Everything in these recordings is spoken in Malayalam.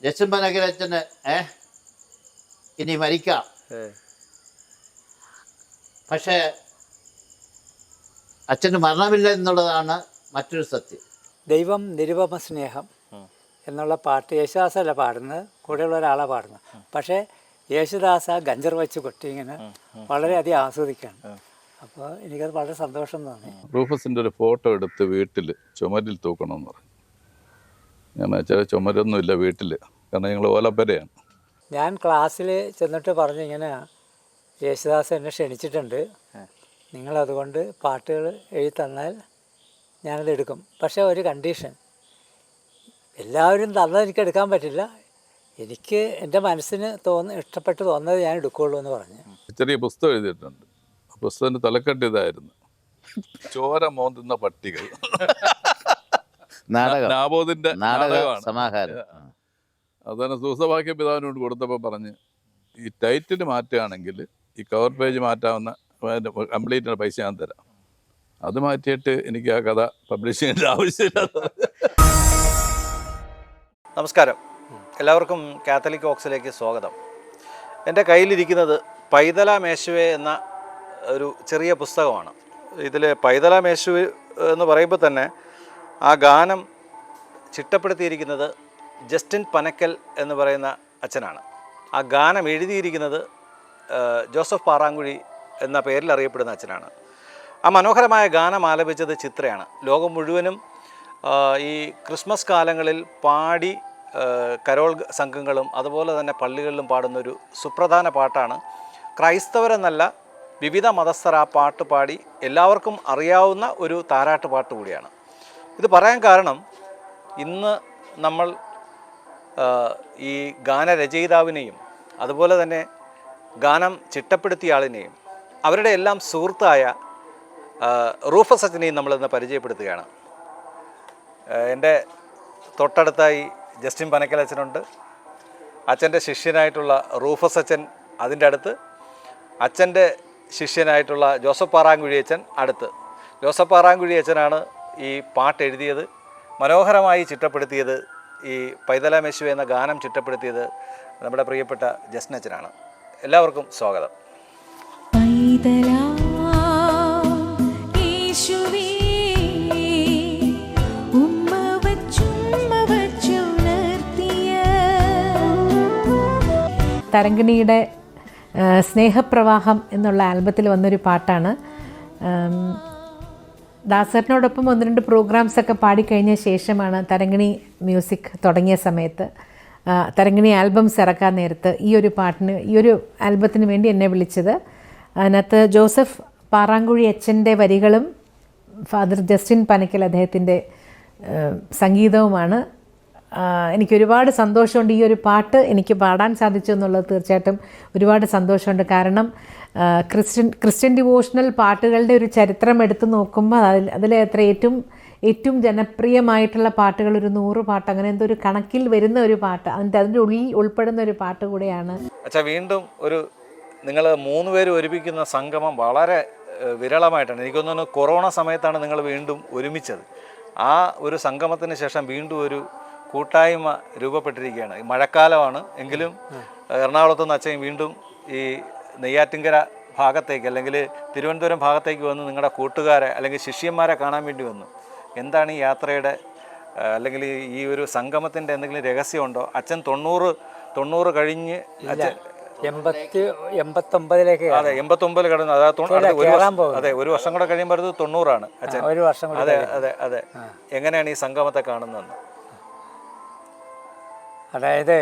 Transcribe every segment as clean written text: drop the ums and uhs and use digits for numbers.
ജസ്റ്റിൻ പനക്കലച്ചന് ഇനി മരിക്കാം. പക്ഷേ അച്ഛന് മരണമില്ല എന്നുള്ളതാണ് മറ്റൊരു സത്യം. ദൈവം നിരുപമ സ്നേഹം എന്നുള്ള പാട്ട് യേശുദാസല്ല പാടുന്നത്, കൂടെയുള്ള ഒരാളാണ് പാടുന്നത്. പക്ഷേ യേശുദാസ ഗഞ്ചർ വെച്ച് കൊട്ടി ഇങ്ങനെ വളരെയധികം ആസ്വദിക്കുകയാണ്. അപ്പോൾ എനിക്കത് വളരെ സന്തോഷം തോന്നി. റൂഫസിൻ്റെ ഒരു ഫോട്ടോ എടുത്ത് വീട്ടിൽ ചുമരിൽ തൂക്കണമെന്ന് പറഞ്ഞു. ഞാൻ വെച്ചാൽ ചുമരൊന്നുമില്ല വീട്ടിൽ, കാരണം ഞങ്ങൾ ഓലപ്പരയാണ്. ഞാൻ ക്ലാസ്സിൽ ചെന്നിട്ട് പറഞ്ഞു, ഇങ്ങനെ യേശുദാസ് എന്നെ ക്ഷണിച്ചിട്ടുണ്ട്, നിങ്ങളതുകൊണ്ട് പാട്ടുകൾ എഴുതി തന്നാൽ ഞാനത് എടുക്കും. പക്ഷേ ഒരു കണ്ടീഷൻ, എല്ലാവരും തന്നത് എനിക്ക് എടുക്കാൻ പറ്റില്ല, എനിക്ക് എൻ്റെ മനസ്സിന് ഇഷ്ടപ്പെട്ട് തോന്നുന്നത് ഞാൻ എടുക്കുകയുള്ളൂ എന്ന് പറഞ്ഞു. ചെറിയ പുസ്തകം എഴുതിയിട്ടുണ്ട്. പുസ്തകത്തിൻ്റെ തലക്കെട്ട് ഇതായിരുന്നു, ചോര മോന്തുന്ന പട്ടികൾ. നാബോദിന്റെ സമാഹാരം. അതാണ് സൂസവാക്യ പിതാവിനോട് കൊടുത്തപ്പോൾ പറഞ്ഞ്, ഈ ടൈറ്റിൽ മാറ്റുകയാണെങ്കിൽ ഈ കവർ പേജ് മാറ്റാവുന്ന കംപ്ലീറ്റ് പൈസ ഞാൻ തരാം, അത് മാറ്റിയിട്ട് എനിക്ക് ആ കഥ പബ്ലിഷ് ചെയ്യേണ്ട ആവശ്യമില്ല. നമസ്കാരം, എല്ലാവർക്കും കാത്തലിക് വോക്സിലേക്ക് സ്വാഗതം. എൻ്റെ കയ്യിലിരിക്കുന്നത് പൈതല മേശുവേ എന്ന ഒരു ചെറിയ പുസ്തകമാണ്. ഇതിൽ പൈതല മേശുവേ എന്ന് പറയുമ്പോൾ തന്നെ ആ ഗാനം ചിട്ടപ്പെടുത്തിയിരിക്കുന്നത് ജസ്റ്റിൻ പനക്കൽ എന്ന് പറയുന്ന അച്ഛനാണ്. ആ ഗാനം എഴുതിയിരിക്കുന്നത് ജോസഫ് പാറാങ്കുഴി എന്ന പേരിൽ അറിയപ്പെടുന്ന അച്ഛനാണ്. ആ മനോഹരമായ ഗാനം ആലപിച്ചത് ചിത്രയാണ്. ലോകം മുഴുവനും ഈ ക്രിസ്മസ് കാലങ്ങളിൽ പാടി കരോൾ സംഘങ്ങളും അതുപോലെ തന്നെ പള്ളികളിലും പാടുന്നൊരു സുപ്രധാന പാട്ടാണ്. ക്രൈസ്തവരെന്നല്ല, വിവിധ മതസ്ഥർ ആ പാട്ട് പാടി എല്ലാവർക്കും അറിയാവുന്ന ഒരു താരാട്ട് പാട്ട് കൂടിയാണ്. ഇത് പറയാൻ കാരണം, ഇന്ന് നമ്മൾ ഈ ഗാനരചയിതാവിനെയും അതുപോലെ തന്നെ ഗാനം ചിട്ടപ്പെടുത്തിയ ആളിനെയും അവരുടെ എല്ലാം സുഹൃത്തായ റൂഫസ് അച്ഛനെയും നമ്മളിന്ന് പരിചയപ്പെടുത്തുകയാണ്. എൻ്റെ തൊട്ടടുത്തായി ജസ്റ്റിൻ പനക്കൽ അച്ഛനുണ്ട്. അച്ഛൻ്റെ ശിഷ്യനായിട്ടുള്ള റൂഫസ് അച്ഛൻ അതിൻ്റെ അടുത്ത്, അച്ഛൻ്റെ ശിഷ്യനായിട്ടുള്ള ജോസഫ് പാറാങ്കുഴി അച്ഛൻ അടുത്ത്. ജോസഫ് പാറാങ്കുഴി അച്ഛനാണ് ഈ പാട്ട് എഴുതിയത്, മനോഹരമായി ചിട്ടപ്പെടുത്തിയത്. ഈ പൈതല മേശുവേ എന്ന ഗാനം ചിട്ടപ്പെടുത്തിയത് നമ്മുടെ പ്രിയപ്പെട്ട ജസ്റ്റിൻ അച്ഛനാണ്. എല്ലാവർക്കും സ്വാഗതം. തരംഗിണിയുടെ സ്നേഹപ്രവാഹം എന്നുള്ള ആൽബത്തിൽ വന്നൊരു പാട്ടാണ്. ദാസറിനോടൊപ്പം 1-2 പ്രോഗ്രാംസൊക്കെ പാടിക്കഴിഞ്ഞ ശേഷമാണ് തരംഗിണി മ്യൂസിക് തുടങ്ങിയ സമയത്ത്, തരംഗിണി ആൽബംസ് ഇറക്കാൻ നേരത്ത് ഈ ഒരു പാട്ടിന്, ഈ ഒരു ആൽബത്തിന് വേണ്ടി എന്നെ വിളിച്ചത്. അതിനകത്ത് ജോസഫ് പാറാങ്കുഴി അച്ഛൻ്റെ വരികളും ഫാദർ ജസ്റ്റിൻ പനക്കൽ അദ്ദേഹത്തിൻ്റെ സംഗീതവുമാണ്. എനിക്കൊരുപാട് സന്തോഷമുണ്ട്. ഈ ഒരു പാട്ട് എനിക്ക് പാടാൻ സാധിച്ചു എന്നുള്ളത് തീർച്ചയായിട്ടും ഒരുപാട് സന്തോഷമുണ്ട്. കാരണം ക്രിസ്ത്യൻ ഡിവോഷണൽ പാട്ടുകളുടെ ഒരു ചരിത്രം എടുത്തു നോക്കുമ്പോൾ അതിൽ ഏറ്റവും ജനപ്രിയമായിട്ടുള്ള പാട്ടുകൾ ഒരു 100 പാട്ട്, അങ്ങനെ എന്തോ ഒരു കണക്കിൽ വരുന്ന ഒരു പാട്ട്, അതിൻ്റെ ഉള്ളിൽ ഉൾപ്പെടുന്ന ഒരു പാട്ട് കൂടെയാണ്. അച്ഛാ, വീണ്ടും നിങ്ങൾ 3 പേര് ഒരുമിക്കുന്ന സംഗമം വളരെ വിരളമായിട്ടാണ്. എനിക്ക് തോന്നുന്നു കൊറോണ സമയത്താണ് നിങ്ങൾ വീണ്ടും ഒരുമിച്ചത്. ആ ഒരു സംഗമത്തിന് ശേഷം വീണ്ടും ഒരു കൂട്ടായ്മ രൂപപ്പെട്ടിരിക്കുകയാണ്. മഴക്കാലമാണ് എങ്കിലും എറണാകുളത്തു നിന്ന് അച്ഛൻ വീണ്ടും ഈ നെയ്യാറ്റിൻകര ഭാഗത്തേക്ക് അല്ലെങ്കിൽ തിരുവനന്തപുരം ഭാഗത്തേക്ക് വന്ന് നിങ്ങളുടെ കൂട്ടുകാരെ അല്ലെങ്കിൽ ശിഷ്യന്മാരെ കാണാൻ വേണ്ടി വന്നു. എന്താണ് ഈ യാത്രയുടെ അല്ലെങ്കിൽ ഈ ഒരു സംഗമത്തിൻ്റെ എന്തെങ്കിലും രഹസ്യമുണ്ടോ? അച്ഛൻ 90 കഴിഞ്ഞ് അച്ഛൻ 89 അതെ 89 കടന്നു. അതെ, ഒരു വർഷം കൂടെ കഴിയുമ്പോൾ 90 അച്ഛൻ. ഒരു വർഷം. അതെ അതെ അതെ. എങ്ങനെയാണ് ഈ സംഗമത്തെ കാണുന്നതെന്ന്? അതായത്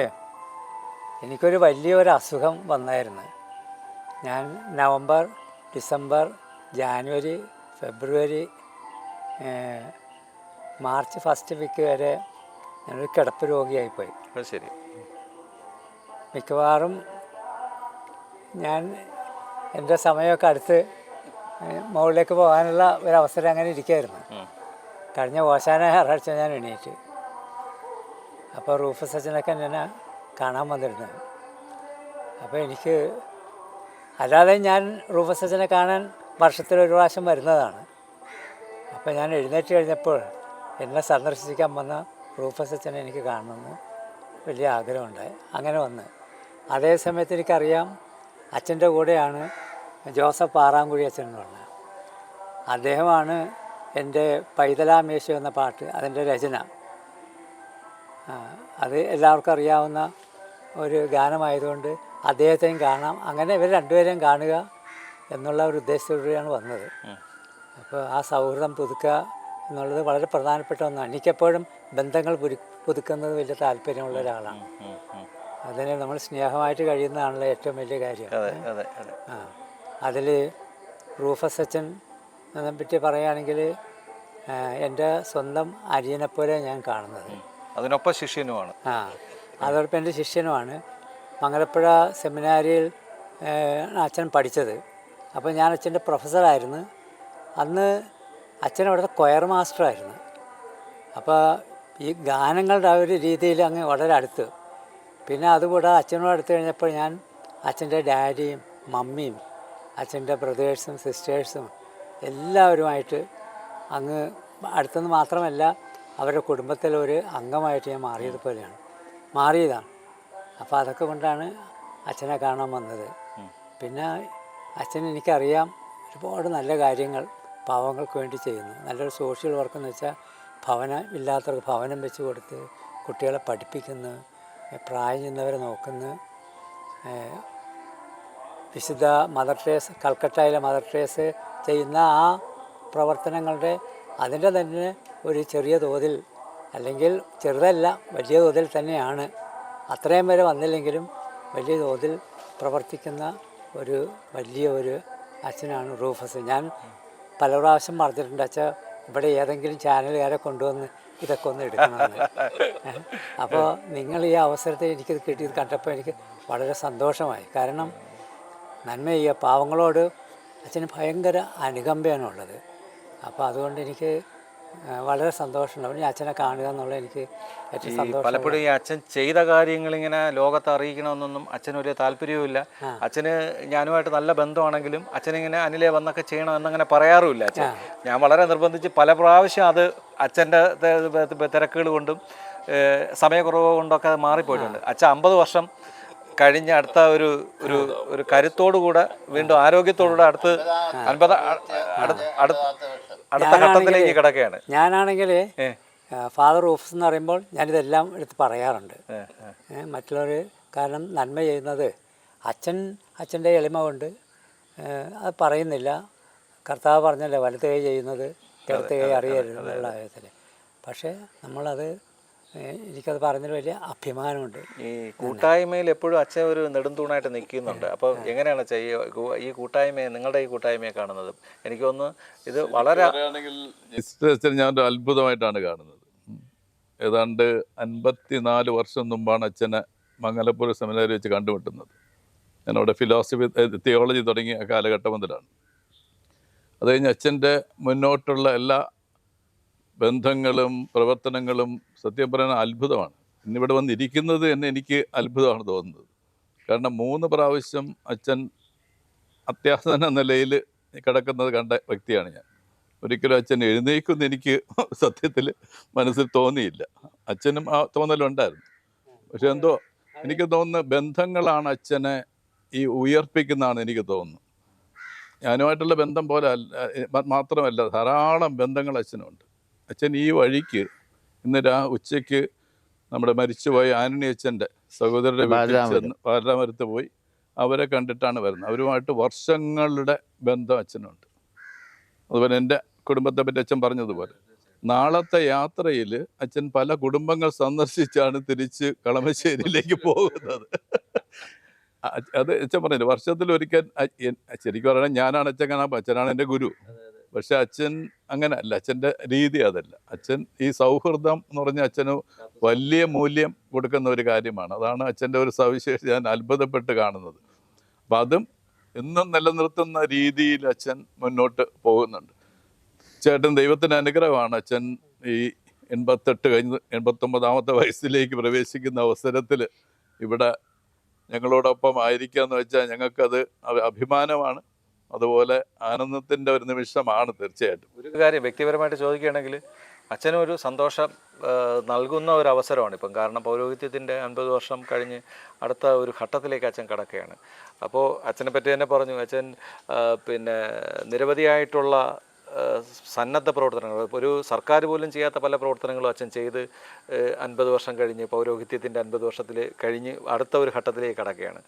എനിക്കൊരു വലിയൊരു അസുഖം വന്നായിരുന്നു. ഞാൻ നവംബർ, ഡിസംബർ, ജാനുവരി, ഫെബ്രുവരി, മാർച്ച് ഫസ്റ്റ് വീക്ക് വരെ ഞാനൊരു കിടപ്പ് രോഗിയായിപ്പോയി. ശരി. മിക്കവാറും ഞാൻ എൻ്റെ സമയമൊക്കെ അടുത്ത് മുകളിലേക്ക് പോകാനുള്ള ഒരവസരം അങ്ങനെ ഇരിക്കുമായിരുന്നു. കഴിഞ്ഞ ഓശാന ഞായറാഴ്ച ഞാൻ എണീറ്റ്. അപ്പോൾ റൂഫസ് അച്ഛനൊക്കെ എന്നെ കാണാൻ വന്നിരുന്നത്. അപ്പോൾ എനിക്ക് അല്ലാതെ ഞാൻ റൂഫസ് അച്ഛനെ കാണാൻ വർഷത്തിലൊരു പ്രാവശ്യം വരുന്നതാണ്. അപ്പോൾ ഞാൻ എഴുന്നേറ്റ് കഴിഞ്ഞപ്പോൾ എന്നെ സന്ദർശിക്കാൻ വന്ന റൂഫസ് അച്ഛനെ എനിക്ക് കാണണമെന്ന് വലിയ ആഗ്രഹമുണ്ടായി. അങ്ങനെ വന്ന് അതേ സമയത്ത് എനിക്കറിയാം അച്ഛൻ്റെ കൂടെയാണ് ജോസഫ് പാറാങ്കുഴി അച്ഛൻ എന്ന് പറഞ്ഞത്. അദ്ദേഹമാണ് എൻ്റെ പൈതലാമേശ എന്ന പാട്ട് അതിൻ്റെ രചന. അത് എല്ലാവർക്കും അറിയാവുന്ന ഒരു ഗാനമായതുകൊണ്ട് അദ്ദേഹത്തെയും കാണാം. അങ്ങനെ ഇവർ രണ്ടുപേരെയും കാണുക എന്നുള്ള ഒരു ഉദ്ദേശത്തോടെയാണ് വന്നത്. അപ്പോൾ ആ സൗഹൃദം പുതുക്കുക എന്നുള്ളത് വളരെ പ്രധാനപ്പെട്ട ഒന്നാണ്. എനിക്കെപ്പോഴും ബന്ധങ്ങൾ പുതുക്കുന്നത് വലിയ താല്പര്യമുള്ള ഒരാളാണ്. അതിന് നമ്മൾ സ്നേഹമായിട്ട് കഴിയുന്നതാണല്ലോ ഏറ്റവും വലിയ കാര്യം. അതിൽ റൂഫസ് അച്ഛൻ പറ്റി പറയുകയാണെങ്കിൽ എൻ്റെ സ്വന്തം അരിയനെപ്പോലെ ഞാൻ കാണുന്നത്. അതിനൊപ്പം ശിഷ്യനുമാണ്. അതോടൊപ്പം എൻ്റെ ശിഷ്യനുമാണ്. മംഗലപ്പുഴ സെമിനാരിയിൽ അച്ഛൻ പഠിച്ചത്. അപ്പോൾ ഞാൻ അച്ഛൻ്റെ പ്രൊഫസറായിരുന്നു. അന്ന് അച്ഛൻ അവിടുത്തെ കൊയർ മാസ്റ്ററായിരുന്നു. അപ്പോൾ ഈ ഗാനങ്ങളുടെ ആ ഒരു രീതിയിൽ അങ്ങ് വളരെ അടുത്ത്. പിന്നെ അതുകൂടാതെ അച്ഛനോട് അടുത്ത് കഴിഞ്ഞപ്പോൾ ഞാൻ അച്ഛൻ്റെ ഡാഡിയും മമ്മിയും അച്ഛൻ്റെ ബ്രദേഴ്സും സിസ്റ്റേഴ്സും എല്ലാവരുമായിട്ട് അങ്ങ് അടുത്തെന്ന് മാത്രമല്ല അവരുടെ കുടുംബത്തിലൊരു അംഗമായിട്ട് ഞാൻ മാറിയതാണ്. അപ്പോൾ അതൊക്കെ കൊണ്ടാണ് അച്ഛനെ കാണാൻ വന്നത്. പിന്നെ അച്ഛൻ എനിക്കറിയാം ഒരുപാട് നല്ല കാര്യങ്ങൾ പാവങ്ങൾക്ക് വേണ്ടി ചെയ്യുന്നു. നല്ലൊരു സോഷ്യൽ വർക്കെന്ന് വെച്ചാൽ ഭവനം ഇല്ലാത്തവർക്ക് ഭവനം വെച്ച് കൊടുത്ത് കുട്ടികളെ പഠിപ്പിക്കുന്നു, പ്രായം ചെന്നവരെ നോക്കുന്നു. വിശുദ്ധ മദർ ട്രേസ്, കൽക്കട്ടയിലെ മദർ ട്രേസ് ചെയ്യുന്ന ആ പ്രവർത്തനങ്ങളുടെ അതിൻ്റെ തന്നെ ഒരു ചെറിയ തോതിൽ, അല്ലെങ്കിൽ ചെറുതല്ല വലിയ തോതിൽ തന്നെയാണ്. അത്രയും വരെ വന്നില്ലെങ്കിലും വലിയ തോതിൽ പ്രവർത്തിക്കുന്ന വലിയ ഒരു അച്ഛനാണ് റൂഫസ്. ഞാൻ പല പ്രാവശ്യം പറഞ്ഞിട്ടുണ്ട്, അച്ഛൻ ഇവിടെ ഏതെങ്കിലും ചാനലുകാരെ കൊണ്ടുവന്ന് ഇതൊക്കെ ഒന്ന് എടുക്കണമെന്ന്. അപ്പോൾ നിങ്ങൾ ഈ അവസരത്തിൽ എനിക്കിത് കിട്ടിയത് കണ്ടപ്പോൾ എനിക്ക് വളരെ സന്തോഷമായി. കാരണം നന്മ ചെയ്യുക, പാവങ്ങളോട് അച്ഛന് ഭയങ്കര അനുകമ്പയാണുള്ളത്. അപ്പോൾ അതുകൊണ്ട് എനിക്ക് വളരെ സന്തോഷമുണ്ട്. അപ്പോൾ അച്ഛനെ കാണുക എന്നുള്ളത് എനിക്ക് ഏറ്റവും സന്തോഷം. പലപ്പോഴും ഈ അച്ഛൻ ചെയ്ത കാര്യങ്ങൾ ഇങ്ങനെ ലോകത്തെ അറിയിക്കണമെന്നൊന്നും അച്ഛന് ഒരു താല്പര്യവുമില്ല. അച്ഛന് ഞാനുമായിട്ട് നല്ല ബന്ധമാണെങ്കിലും അച്ഛനിങ്ങനെ അനിലെ വന്നൊക്കെ ചെയ്യണം എന്നങ്ങനെ പറയാറുമില്ല അച്ഛൻ. ഞാൻ വളരെ നിർബന്ധിച്ച് പല പ്രാവശ്യം അത് അച്ഛൻ്റെ തിരക്കുകൾ കൊണ്ടും സമയക്കുറവ് കൊണ്ടൊക്കെ അത് മാറിപ്പോയിട്ടുണ്ട്. അച്ഛൻ 50 വർഷം കഴിഞ്ഞ അടുത്ത ഒരു കരുത്തോടുകൂടെ വീണ്ടും ആരോഗ്യത്തോടുകൂടെ അടുത്ത ഘട്ടത്തിലേക്ക് കിടക്കുകയാണ്. ഞാനാണെങ്കിൽ ഫാദർ റൂഫസ് എന്ന് പറയുമ്പോൾ ഞാനിതെല്ലാം എടുത്ത് പറയാറുണ്ട് മറ്റുള്ളവർ. കാരണം നന്മ ചെയ്യുന്നത് അച്ഛൻ്റെ എളിമ കൊണ്ട് അത് പറയുന്നില്ല. കർത്താവ് പറഞ്ഞല്ലേ വലത്ത് കൈ ചെയ്യുന്നത് ഇടത്ത് കൈ അറിയരുത് എന്നുള്ള കാര്യത്തിൽ. പക്ഷേ നമ്മളത് എനിക്കത് പറഞ്ഞതിൽ വലിയ അഭിമാനമുണ്ട്. ഈ കൂട്ടായ്മയിൽ എപ്പോഴും അച്ഛൻ ഒരു നെടുംതൂണായിട്ട് നിൽക്കുന്നുണ്ട്. അപ്പോൾ എങ്ങനെയാണ് ഈ കൂട്ടായ്മയെ, നിങ്ങളുടെ ഈ കൂട്ടായ്മയെ കാണുന്നത്? എനിക്ക് തോന്നുന്നു ഇത് വളരെ ഞാൻ ഒരു അത്ഭുതമായിട്ടാണ് കാണുന്നത്. ഏതാണ്ട് 54 വർഷം മുമ്പാണ് അച്ഛനെ മംഗലപ്പുഴ സെമിനാരി വെച്ച് കണ്ടുമുട്ടുന്നത്. ഞാനവിടെ തിയോളജി തുടങ്ങിയ കാലഘട്ടം മുതലാണ്. അത് കഴിഞ്ഞ് അച്ഛൻ്റെ മുന്നോട്ടുള്ള എല്ലാ ബന്ധങ്ങളും പ്രവർത്തനങ്ങളും സത്യം പറയാൻ അത്ഭുതമാണ്. ഇന്നിവിടെ വന്നിരിക്കുന്നത് തന്നെ എനിക്ക് അത്ഭുതമാണ് തോന്നുന്നത്. കാരണം 3 പ്രാവശ്യം അച്ഛൻ അത്യാസന്ന നിലയിൽ കിടക്കുന്നത് കണ്ട വ്യക്തിയാണ് ഞാൻ. ഒരിക്കലും അച്ഛൻ എഴുന്നേക്കുമെന്ന് എനിക്ക് സത്യത്തിൽ മനസ്സിൽ തോന്നിയില്ല. അച്ഛനും ആ തോന്നലുണ്ടായിരുന്നു. പക്ഷെ എന്തോ എനിക്ക് തോന്നുന്നു ബന്ധങ്ങളാണ് അച്ഛനെ ഈ ഉയർപ്പിക്കുന്നതാണ് എനിക്ക് തോന്നുന്നു. ഞാനുമായിട്ടുള്ള ബന്ധം പോലെ മാത്രമല്ല, ധാരാളം ബന്ധങ്ങൾ അച്ഛനുണ്ട്. അച്ഛൻ ഈ വഴിക്ക് ഇന്ന് ഉച്ചയ്ക്ക് നമ്മുടെ മരിച്ചുപോയ ആന്റണി അച്ഛൻ്റെ സഹോദരരുടെ വീട്ടിൽ ചെന്ന് പാലാമരത്ത് പോയി അവരെ കണ്ടിട്ടാണ് വരുന്നത്. അവരുമായിട്ട് വർഷങ്ങളുടെ ബന്ധം അച്ഛനുണ്ട്. അതുപോലെ എൻ്റെ കുടുംബത്തെ പറ്റി അച്ഛൻ പറഞ്ഞതുപോലെ നാളത്തെ യാത്രയിൽ അച്ഛൻ പല കുടുംബങ്ങൾ സന്ദർശിച്ചാണ് തിരിച്ച് കളമശ്ശേരിയിലേക്ക് പോകുന്നത്. അത് അച്ഛൻ പറഞ്ഞില്ല, വർഷത്തിലൊരിക്കൽ. ശരിക്കും പറഞ്ഞാൽ ഞാനാണ് അച്ഛൻ കാണാൻ, അച്ഛനാണ് എൻ്റെ ഗുരു. പക്ഷെ അച്ഛൻ അങ്ങനെ അല്ല, അച്ഛൻ്റെ രീതി അതല്ല. അച്ഛൻ ഈ സൗഹൃദം എന്ന് പറഞ്ഞാൽ അച്ഛന് വലിയ മൂല്യം കൊടുക്കുന്ന ഒരു കാര്യമാണ്. അതാണ് അച്ഛൻ്റെ ഒരു സവിശേഷത ഞാൻ അത്ഭുതപ്പെട്ട് കാണുന്നത്. അപ്പം അതും ഇന്നും നിലനിർത്തുന്ന രീതിയിൽ അച്ഛൻ മുന്നോട്ട് പോകുന്നുണ്ട്. ചേട്ടൻ ദൈവത്തിൻ്റെ അനുഗ്രഹമാണ്. അച്ഛൻ ഈ 88 കഴിഞ്ഞ് 89ാമത്തെ വയസ്സിലേക്ക് പ്രവേശിക്കുന്ന അവസരത്തിൽ ഇവിടെ ഞങ്ങളോടൊപ്പം ആയിരിക്കുക എന്ന് വെച്ചാൽ ഞങ്ങൾക്കത് അഭിമാനമാണ്. അതുപോലെ ആനന്ദത്തിൻ്റെ ഒരു നിമിഷമാണ് തീർച്ചയായിട്ടും. ഒരു കാര്യം വ്യക്തിപരമായിട്ട് ചോദിക്കുകയാണെങ്കിൽ അച്ഛനും ഒരു സന്തോഷം നൽകുന്ന ഒരു അവസരമാണ് ഇപ്പം. കാരണം പൗരോഹിത്യത്തിൻ്റെ 50 വർഷം കഴിഞ്ഞ് അടുത്ത ഒരു ഘട്ടത്തിലേക്ക് അച്ഛൻ കടക്കുകയാണ്. അപ്പോൾ അച്ഛനെ പറ്റി തന്നെ പറഞ്ഞു, അച്ഛൻ പിന്നെ നിരവധിയായിട്ടുള്ള സന്നദ്ധ പ്രവർത്തനങ്ങൾ, ഒരു സർക്കാർ പോലും ചെയ്യാത്ത പല പ്രവർത്തനങ്ങളും അച്ഛൻ ചെയ്ത് 50 വർഷം കഴിഞ്ഞ് പൗരോഹിത്യത്തിൻ്റെ 50 വർഷത്തിൽ കഴിഞ്ഞ് അടുത്ത ഒരു ഘട്ടത്തിലേക്ക് കടക്കുകയാണ്.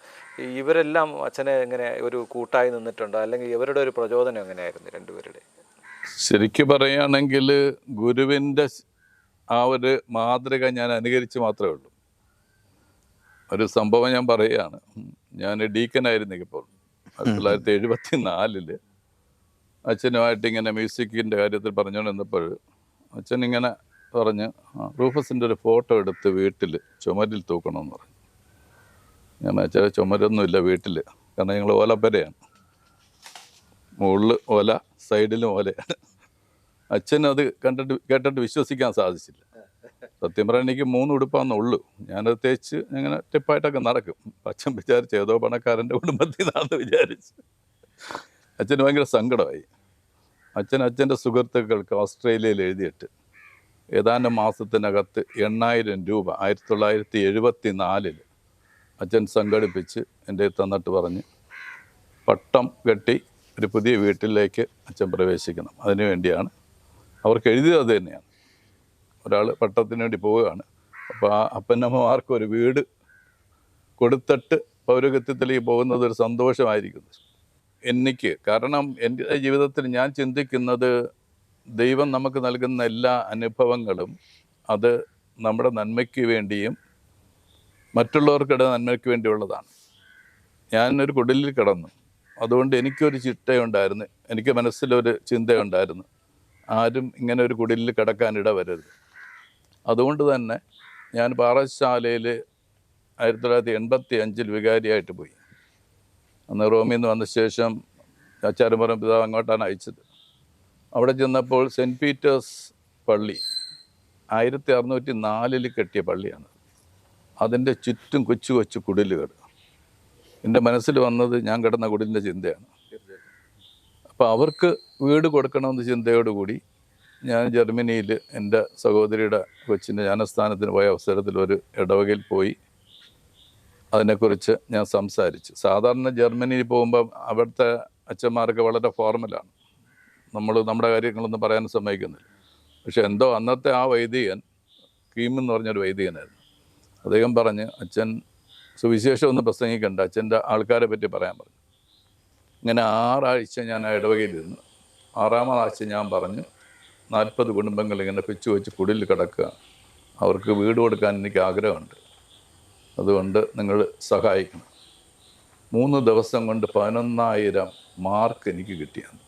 ഇവരെല്ലാം അച്ഛനെ എങ്ങനെ ഒരു കൂട്ടായി നിന്നിട്ടുണ്ടോ, അല്ലെങ്കിൽ ഇവരുടെ ഒരു പ്രചോദനം എങ്ങനെയായിരുന്നു രണ്ടുപേരുടെ? ശരിക്കും പറയുകയാണെങ്കിൽ ഗുരുവിൻ്റെ ആ ഒരു മാതൃക ഞാൻ അനുകരിച്ച് മാത്രമേ ഉള്ളൂ. ഒരു സംഭവം ഞാൻ പറയുകയാണ്. ഞാൻ ഡീക്കനായിരുന്നു ഇപ്പോൾ 1974 അച്ഛനുമായിട്ട് ഇങ്ങനെ മ്യൂസിക്കിൻ്റെ കാര്യത്തിൽ പറഞ്ഞുകൊണ്ടിരുന്നപ്പോൾ അച്ഛൻ ഇങ്ങനെ പറഞ്ഞ് റൂഫസിൻ്റെ ഒരു ഫോട്ടോ എടുത്ത് വീട്ടിൽ ചുമരിൽ തൂക്കണമെന്ന് പറഞ്ഞു. ഞാൻ അച്ഛൻ ചുമരൊന്നുമില്ല വീട്ടിൽ, കാരണം ഞങ്ങൾ ഓലപ്പരയാണ്, മുകളിൽ ഓല സൈഡിലും ഓലയാണ്. അച്ഛൻ അത് കേട്ടിട്ട് വിശ്വസിക്കാൻ സാധിച്ചില്ല. സത്യം പറയാൻ എനിക്ക് 3 ഉടുപ്പാണെന്നുള്ളൂ. ഞാനത് തേച്ച് അങ്ങനെ ടിപ്പായിട്ടൊക്കെ നടക്കും. അച്ഛൻ വിചാരിച്ച് ഏതോ പണക്കാരൻ്റെ കുടുംബത്തിൽ നിന്നാണെന്ന് വിചാരിച്ച് അച്ഛന് ഭയങ്കര സങ്കടമായി. അച്ഛൻ്റെ സുഹൃത്തുക്കൾക്ക് ഓസ്ട്രേലിയയിൽ എഴുതിയിട്ട് ഏതാനും മാസത്തിനകത്ത് 8,000 രൂപ 1974 അച്ഛൻ സംഘടിപ്പിച്ച് എൻ്റെ തന്നിട്ട് പറഞ്ഞ് പട്ടം കെട്ടി ഒരു പുതിയ വീട്ടിലേക്ക് അച്ഛൻ പ്രവേശിക്കണം. അതിനു വേണ്ടിയാണ് അവർക്ക് എഴുതിയത്. അത് തന്നെയാണ്. ഒരാൾ പട്ടത്തിന് വേണ്ടി പോവുകയാണ്. അപ്പോൾ ആ അപ്പനമ്മമാർക്ക് ഒരു വീട് കൊടുത്തിട്ട് പൗരോഹിത്യത്തിലേക്ക് പോകുന്നത് ഒരു സന്തോഷമായിരിക്കുന്നു എനിക്ക്. കാരണം എൻ്റെ ജീവിതത്തിൽ ഞാൻ ചിന്തിക്കുന്നത് ദൈവം നമുക്ക് നൽകുന്ന എല്ലാ അനുഭവങ്ങളും അത് നമ്മുടെ നന്മയ്ക്ക് വേണ്ടിയും മറ്റുള്ളവർക്കിടെ നന്മയ്ക്ക് വേണ്ടിയുള്ളതാണ്. ഞാനൊരു കുടിലിൽ കിടന്നു. അതുകൊണ്ട് എനിക്കൊരു ചിട്ടയുണ്ടായിരുന്നു, എനിക്ക് മനസ്സിലൊരു ചിന്തയുണ്ടായിരുന്നു, ആരും ഇങ്ങനെ ഒരു കുടിലിൽ കിടക്കാൻ ഇടവരരുത്. അതുകൊണ്ട് തന്നെ ഞാൻ പാറശാലയിൽ 1985 വികാരിയായിട്ട് പോയി. അന്ന് റോമിൽ നിന്ന് വന്ന ശേഷം ആചാര്യപുരം പിതാവ് അങ്ങോട്ടാണ് അയച്ചത്. അവിടെ ചെന്നപ്പോൾ സെൻറ്റ് പീറ്റേഴ്സ് പള്ളി 1604 കെട്ടിയ പള്ളിയാണ്. അതിൻ്റെ ചുറ്റും കൊച്ചു കൊച്ചു കുടിലുകൾ. എൻ്റെ മനസ്സിൽ വന്നത് ഞാൻ കിടന്ന കുടിലിൻ്റെ ചിന്തയാണ്. അപ്പോൾ അവർക്ക് വീട് കൊടുക്കണമെന്ന ചിന്തയോടുകൂടി ഞാൻ ജർമ്മനിയിൽ എൻ്റെ സഹോദരിയുടെ കൊച്ചിൻ്റെ ജ്ഞാനസ്ഥാനത്തിന് പോയ അവസരത്തിൽ ഒരു ഇടവകയിൽ പോയി അതിനെക്കുറിച്ച് ഞാൻ സംസാരിച്ചു. സാധാരണ ജർമ്മനിയിൽ പോകുമ്പോൾ അവിടുത്തെ അച്ഛന്മാരൊക്കെ വളരെ ഫോർമലാണ്, നമ്മുടെ കാര്യങ്ങളൊന്നും പറയാൻ സമ്മതിക്കുന്നില്ല. പക്ഷെ എന്തോ അന്നത്തെ ആ വൈദികൻ കീം എന്ന് പറഞ്ഞൊരു വൈദികനായിരുന്നു. അദ്ദേഹം പറഞ്ഞ് അച്ഛൻ സുവിശേഷം ഒന്നും പ്രസംഗിക്കണ്ട, അച്ഛൻ്റെ ആൾക്കാരെ പറ്റി പറയാൻ പറഞ്ഞു. ഇങ്ങനെ 6 ആഴ്ച ഞാൻ ആ ഇടവകയിലിരുന്നു. 6ാമത്തെ ആഴ്ച ഞാൻ പറഞ്ഞു 40 കുടുംബങ്ങൾ ഇങ്ങനെ പിച്ചു വെച്ച് കുടിൽ കിടക്കുക, അവർക്ക് വീട് കൊടുക്കാൻ എനിക്ക് ആഗ്രഹമുണ്ട്, അതുകൊണ്ട് നിങ്ങൾ സഹായിക്കണം. 3 ദിവസം കൊണ്ട് 11,000 മാർക്ക് എനിക്ക് കിട്ടിയാണ്.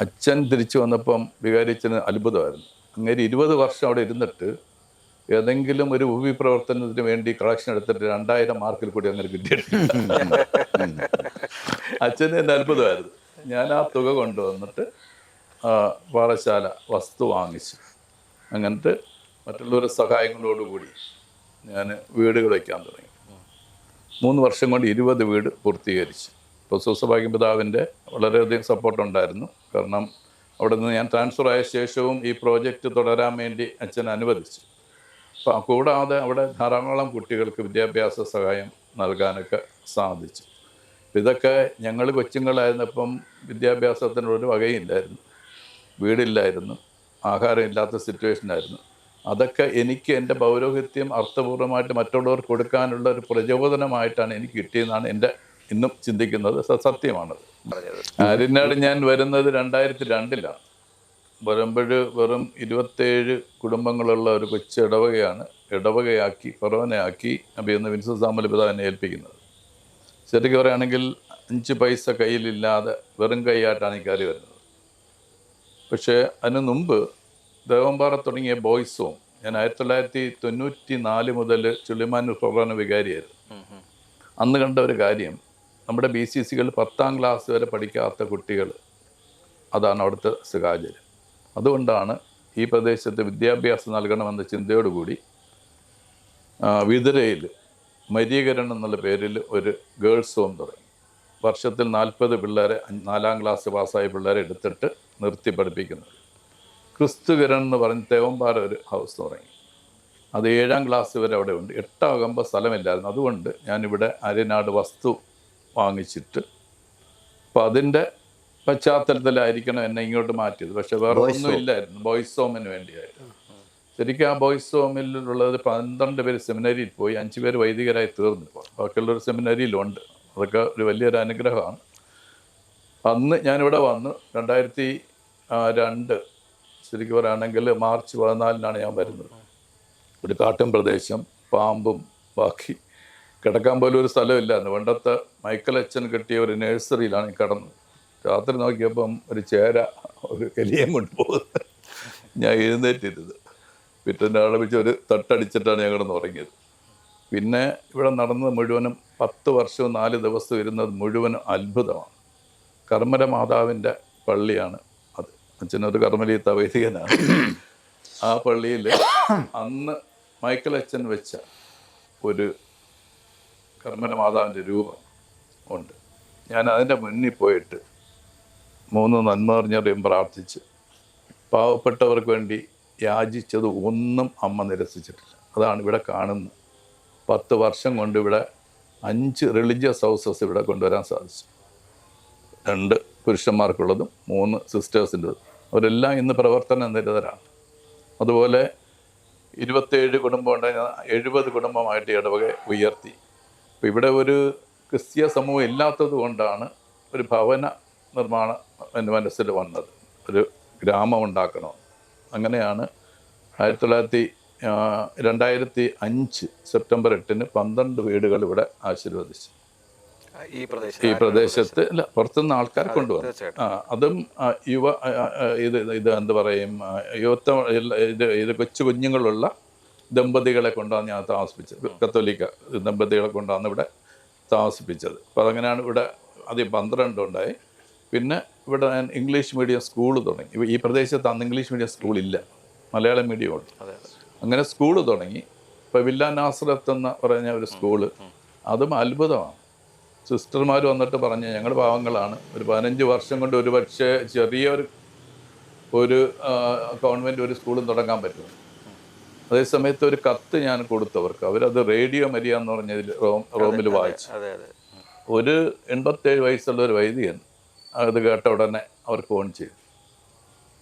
അച്ഛൻ തിരിച്ചു വന്നപ്പം വികാരിച്ചന് അത്ഭുതമായിരുന്നു. അങ്ങനെ 20 വർഷം അവിടെ ഇരുന്നിട്ട് ഏതെങ്കിലും ഒരു ഉപപ്രവർത്തനത്തിന് വേണ്ടി കളക്ഷൻ എടുത്തിട്ട് 2,000 മാർക്കിൽ കൂടി അങ്ങനെ കിട്ടിയിട്ടില്ല. അച്ഛന് എൻ്റെ അത്ഭുതമായിരുന്നു. ഞാൻ ആ തുക കൊണ്ടുവന്നിട്ട് പാറശാല വസ്തു വാങ്ങിച്ചു. അങ്ങനത്തെ മറ്റുള്ളവരുടെ സഹായങ്ങളോടുകൂടി ഞാൻ വീടുകൾ വയ്ക്കാൻ തുടങ്ങി. 3 വർഷം കൊണ്ട് 20 വീട് പൂർത്തീകരിച്ചു. ഇപ്പോൾ സൂസഭാഗ്യം പിതാവിൻ്റെ വളരെയധികം സപ്പോർട്ടുണ്ടായിരുന്നു. കാരണം അവിടെ നിന്ന് ഞാൻ ട്രാൻസ്ഫർ ആയ ശേഷവും ഈ പ്രോജക്റ്റ് തുടരാൻ വേണ്ടി അച്ഛൻ അനുവദിച്ചു. അപ്പോൾ കൂടാതെ അവിടെ ധാരാളം കുട്ടികൾക്ക് വിദ്യാഭ്യാസ സഹായം നൽകാനൊക്കെ സാധിച്ചു. ഇതൊക്കെ ഞങ്ങൾ കൊച്ചുങ്ങളായിരുന്നപ്പം വിദ്യാഭ്യാസത്തിനൊരു വകയില്ലായിരുന്നു, വീടില്ലായിരുന്നു, ആഹാരം ഇല്ലാത്ത സിറ്റുവേഷനായിരുന്നു. അതൊക്കെ എനിക്ക് എൻ്റെ പൗരോഹിത്യം അർത്ഥപൂർവ്വമായിട്ട് മറ്റുള്ളവർക്ക് കൊടുക്കാനുള്ള ഒരു പ്രചോദനമായിട്ടാണ് എനിക്ക് കിട്ടിയെന്നാണ് എൻ്റെ ഇന്നും ചിന്തിക്കുന്നത്. സത്യമാണത്. ആര്യനാട് ഞാൻ വരുന്നത് 2002 വരുമ്പോൾ വെറും 27 കുടുംബങ്ങളുള്ള ഒരു കൊച്ചു ഇടവകയാണ്. ഇടവകയാക്കി ഫൊറോനയാക്കി അഭിയെന്ന് വിൻസെൻ്റ് സാമുവൽ പിതാവിനെ ഏൽപ്പിക്കുന്നത്. ശരിക്കും പറയുകയാണെങ്കിൽ 5 പൈസ കയ്യിലില്ലാതെ വെറും കൈയായിട്ടാണ് ഈ കയറി വരുന്നത്. പക്ഷേ അതിന് മുമ്പ് ദേവമ്പാറ തുടങ്ങിയ ബോയ്സ് ഹോം ഞാൻ 1994 മുതൽ ചുള്ളിമാനൂർ ഫൊറോന വികാരിയായിരുന്നു. അന്ന് കണ്ട ഒരു കാര്യം, നമ്മുടെ BCCകൾ 10ാം ക്ലാസ് വരെ പഠിക്കാത്ത കുട്ടികൾ, അതാണ് അവിടുത്തെ സാഹചര്യം. അതുകൊണ്ടാണ് ഈ പ്രദേശത്ത് വിദ്യാഭ്യാസം നൽകണമെന്ന ചിന്തയോടുകൂടി വിതുരയിൽ മരീകരണം എന്നുള്ള പേരിൽ ഒരു ഗേൾസ് ഹോം തുടങ്ങി. വർഷത്തിൽ 40 പിള്ളേരെ 4ാം ക്ലാസ് പാസ്സായ പിള്ളേരെ എടുത്തിട്ട് നിർത്തി പഠിപ്പിക്കുന്നത്. ക്രിസ്തുകിരൺ എന്ന് പറഞ്ഞ് തേവമ്പാറ ഒരു ഹൗസ് തുടങ്ങി. അത് 7ാം ക്ലാസ് വരെ അവിടെ ഉണ്ട്. 8ആകുമ്പോൾ സ്ഥലമില്ലായിരുന്നു. അതുകൊണ്ട് ഞാനിവിടെ അരനാട് വസ്തു വാങ്ങിച്ചിട്ട്, അപ്പം അതിൻ്റെ പശ്ചാത്തലത്തിലായിരിക്കണം എന്നെ ഇങ്ങോട്ട് മാറ്റിയത്. പക്ഷെ വേറെ ഒന്നും ഇല്ലായിരുന്നു. ബോയ്സ് ഹോമിന് വേണ്ടിയായിരുന്നു. ശരിക്കും ആ ബോയ്സ് ഹോമിലുള്ളത് 12 പേര് സെമിനറിയിൽ പോയി, 5 പേര് വൈദികരായി തീർന്നു. ഇപ്പോൾ ബാക്കിയുള്ളൊരു സെമിനറിയിലുണ്ട്. അതൊക്കെ ഒരു വലിയൊരു അനുഗ്രഹമാണ്. അന്ന് ഞാനിവിടെ വന്നു 2002 ശരിക്കും പറയുകയാണെങ്കിൽ മാർച്ച് 14 ഞാൻ വരുന്നത്. ഒരു കാട്ടും പ്രദേശം, പാമ്പും ബാക്കി കിടക്കാൻ പോലും ഒരു സ്ഥലമില്ലായിരുന്നു. പണ്ടത്തെ മൈക്കൽ അച്ഛൻ കെട്ടിയ ഒരു നഴ്സറിയിലാണ് ഈ കിടന്നത്. രാത്രി നോക്കിയപ്പം ഒരു ചേര ഒരു എലിയം കൊണ്ടുപോകുന്നത്. ഞാൻ എഴുന്നേറ്റിരുന്നത്. പിറ്റേന്ന് ആളെ ഒരു തട്ടടിച്ചിട്ടാണ് ഞാൻ കിടന്ന് ഉറങ്ങിയത്. പിന്നെ ഇവിടെ നടന്നത് മുഴുവനും 10 വർഷവും 4 ദിവസവും ഇരുന്നത് മുഴുവനും അത്ഭുതമാണ്. കർമ്മര മാതാവിൻ്റെ പള്ളിയാണ് അത്. അച്ഛനൊരു കർമ്മലീത്ത വൈദികനാണ്. ആ പള്ളിയിൽ അന്ന് മൈക്കൽ അച്ഛൻ വെച്ച ഒരു കർമ്മര മാതാവിൻ്റെ രൂപം ഉണ്ട്. ഞാൻ അതിൻ്റെ മുന്നിൽ പോയിട്ട് 3 നന്മ നിറഞ്ഞവരെയും പ്രാർത്ഥിച്ച് പാവപ്പെട്ടവർക്ക് വേണ്ടി യാചിച്ചത് ഒന്നും അമ്മ നിരസിച്ചിട്ടില്ല. അതാണ് ഇവിടെ കാണുന്നത്. 10 വർഷം കൊണ്ട് ഇവിടെ 5 റിലീജിയസ് ഹൗസസ് ഇവിടെ കൊണ്ടുവരാൻ സാധിച്ചു. 2 പുരുഷന്മാർക്കുള്ളതും 3 സിസ്റ്റേഴ്സിൻ്റെതും. അവരെല്ലാം ഇന്ന് പ്രവർത്തന നിരതരാണ്. അതുപോലെ 27 കുടുംബം ഉണ്ടെങ്കിൽ 70 കുടുംബമായിട്ട് ഇടവക ഉയർത്തി. അപ്പോൾ ഇവിടെ ഒരു ക്രിസ്തീയ സമൂഹം ഇല്ലാത്തത് കൊണ്ടാണ് ഒരു ഭവന നിർമ്മാണം എൻ്റെ മനസ്സിൽ വന്നത്. ഒരു ഗ്രാമം ഉണ്ടാക്കണം. അങ്ങനെയാണ് 2005 സെപ്റ്റംബർ 8 12 വീടുകൾ ഇവിടെ ആശീർവദിച്ചു. ഈ പ്രദേശത്ത് അല്ല, പുറത്തുനിന്ന് ആൾക്കാർ കൊണ്ടുവന്നു. അതും ഇത് എന്ത് പറയും, ഇത് കൊച്ചു കുഞ്ഞുങ്ങളുള്ള ദമ്പതികളെ കൊണ്ടാണ് ഞാൻ താമസിപ്പിച്ചത്. കത്തോലിക്ക ദമ്പതികളെ കൊണ്ടാണ് ഇവിടെ താമസിപ്പിച്ചത്. അപ്പോൾ അതങ്ങനെയാണ് ഇവിടെ ആദ്യം 12 ഉണ്ടായി. പിന്നെ ഇവിടെ ഞാൻ ഇംഗ്ലീഷ് മീഡിയം സ്കൂൾ തുടങ്ങി. ഈ പ്രദേശത്ത് അന്ന് ഇംഗ്ലീഷ് മീഡിയം സ്കൂളില്ല, മലയാളം മീഡിയമുണ്ട്. അങ്ങനെ സ്കൂൾ തുടങ്ങി. ഇപ്പോൾ വില്ല നാസറത്ത് എന്ന് പറഞ്ഞ ഒരു സ്കൂള്, അതും അത്ഭുതമാണ്. സിസ്റ്റർമാർ വന്നിട്ട് പറഞ്ഞ് ഞങ്ങൾ പാവങ്ങളാണ്, ഒരു 15 വർഷം കൊണ്ട് ഒരു പക്ഷേ ചെറിയൊരു ഗവൺമെൻറ് ഒരു സ്കൂളും തുടങ്ങാൻ പറ്റും. അതേസമയത്ത് ഒരു കത്ത് ഞാൻ കൊടുത്തവർക്ക്, അവരത് റേഡിയോ മരിയ എന്ന് പറഞ്ഞതിൽ റോമിൽ വായിച്ചു. ഒരു 87 വയസ്സുള്ള ഒരു വൈദികൻ അത് കേട്ട ഉടനെ അവർ ഫോൺ ചെയ്തു,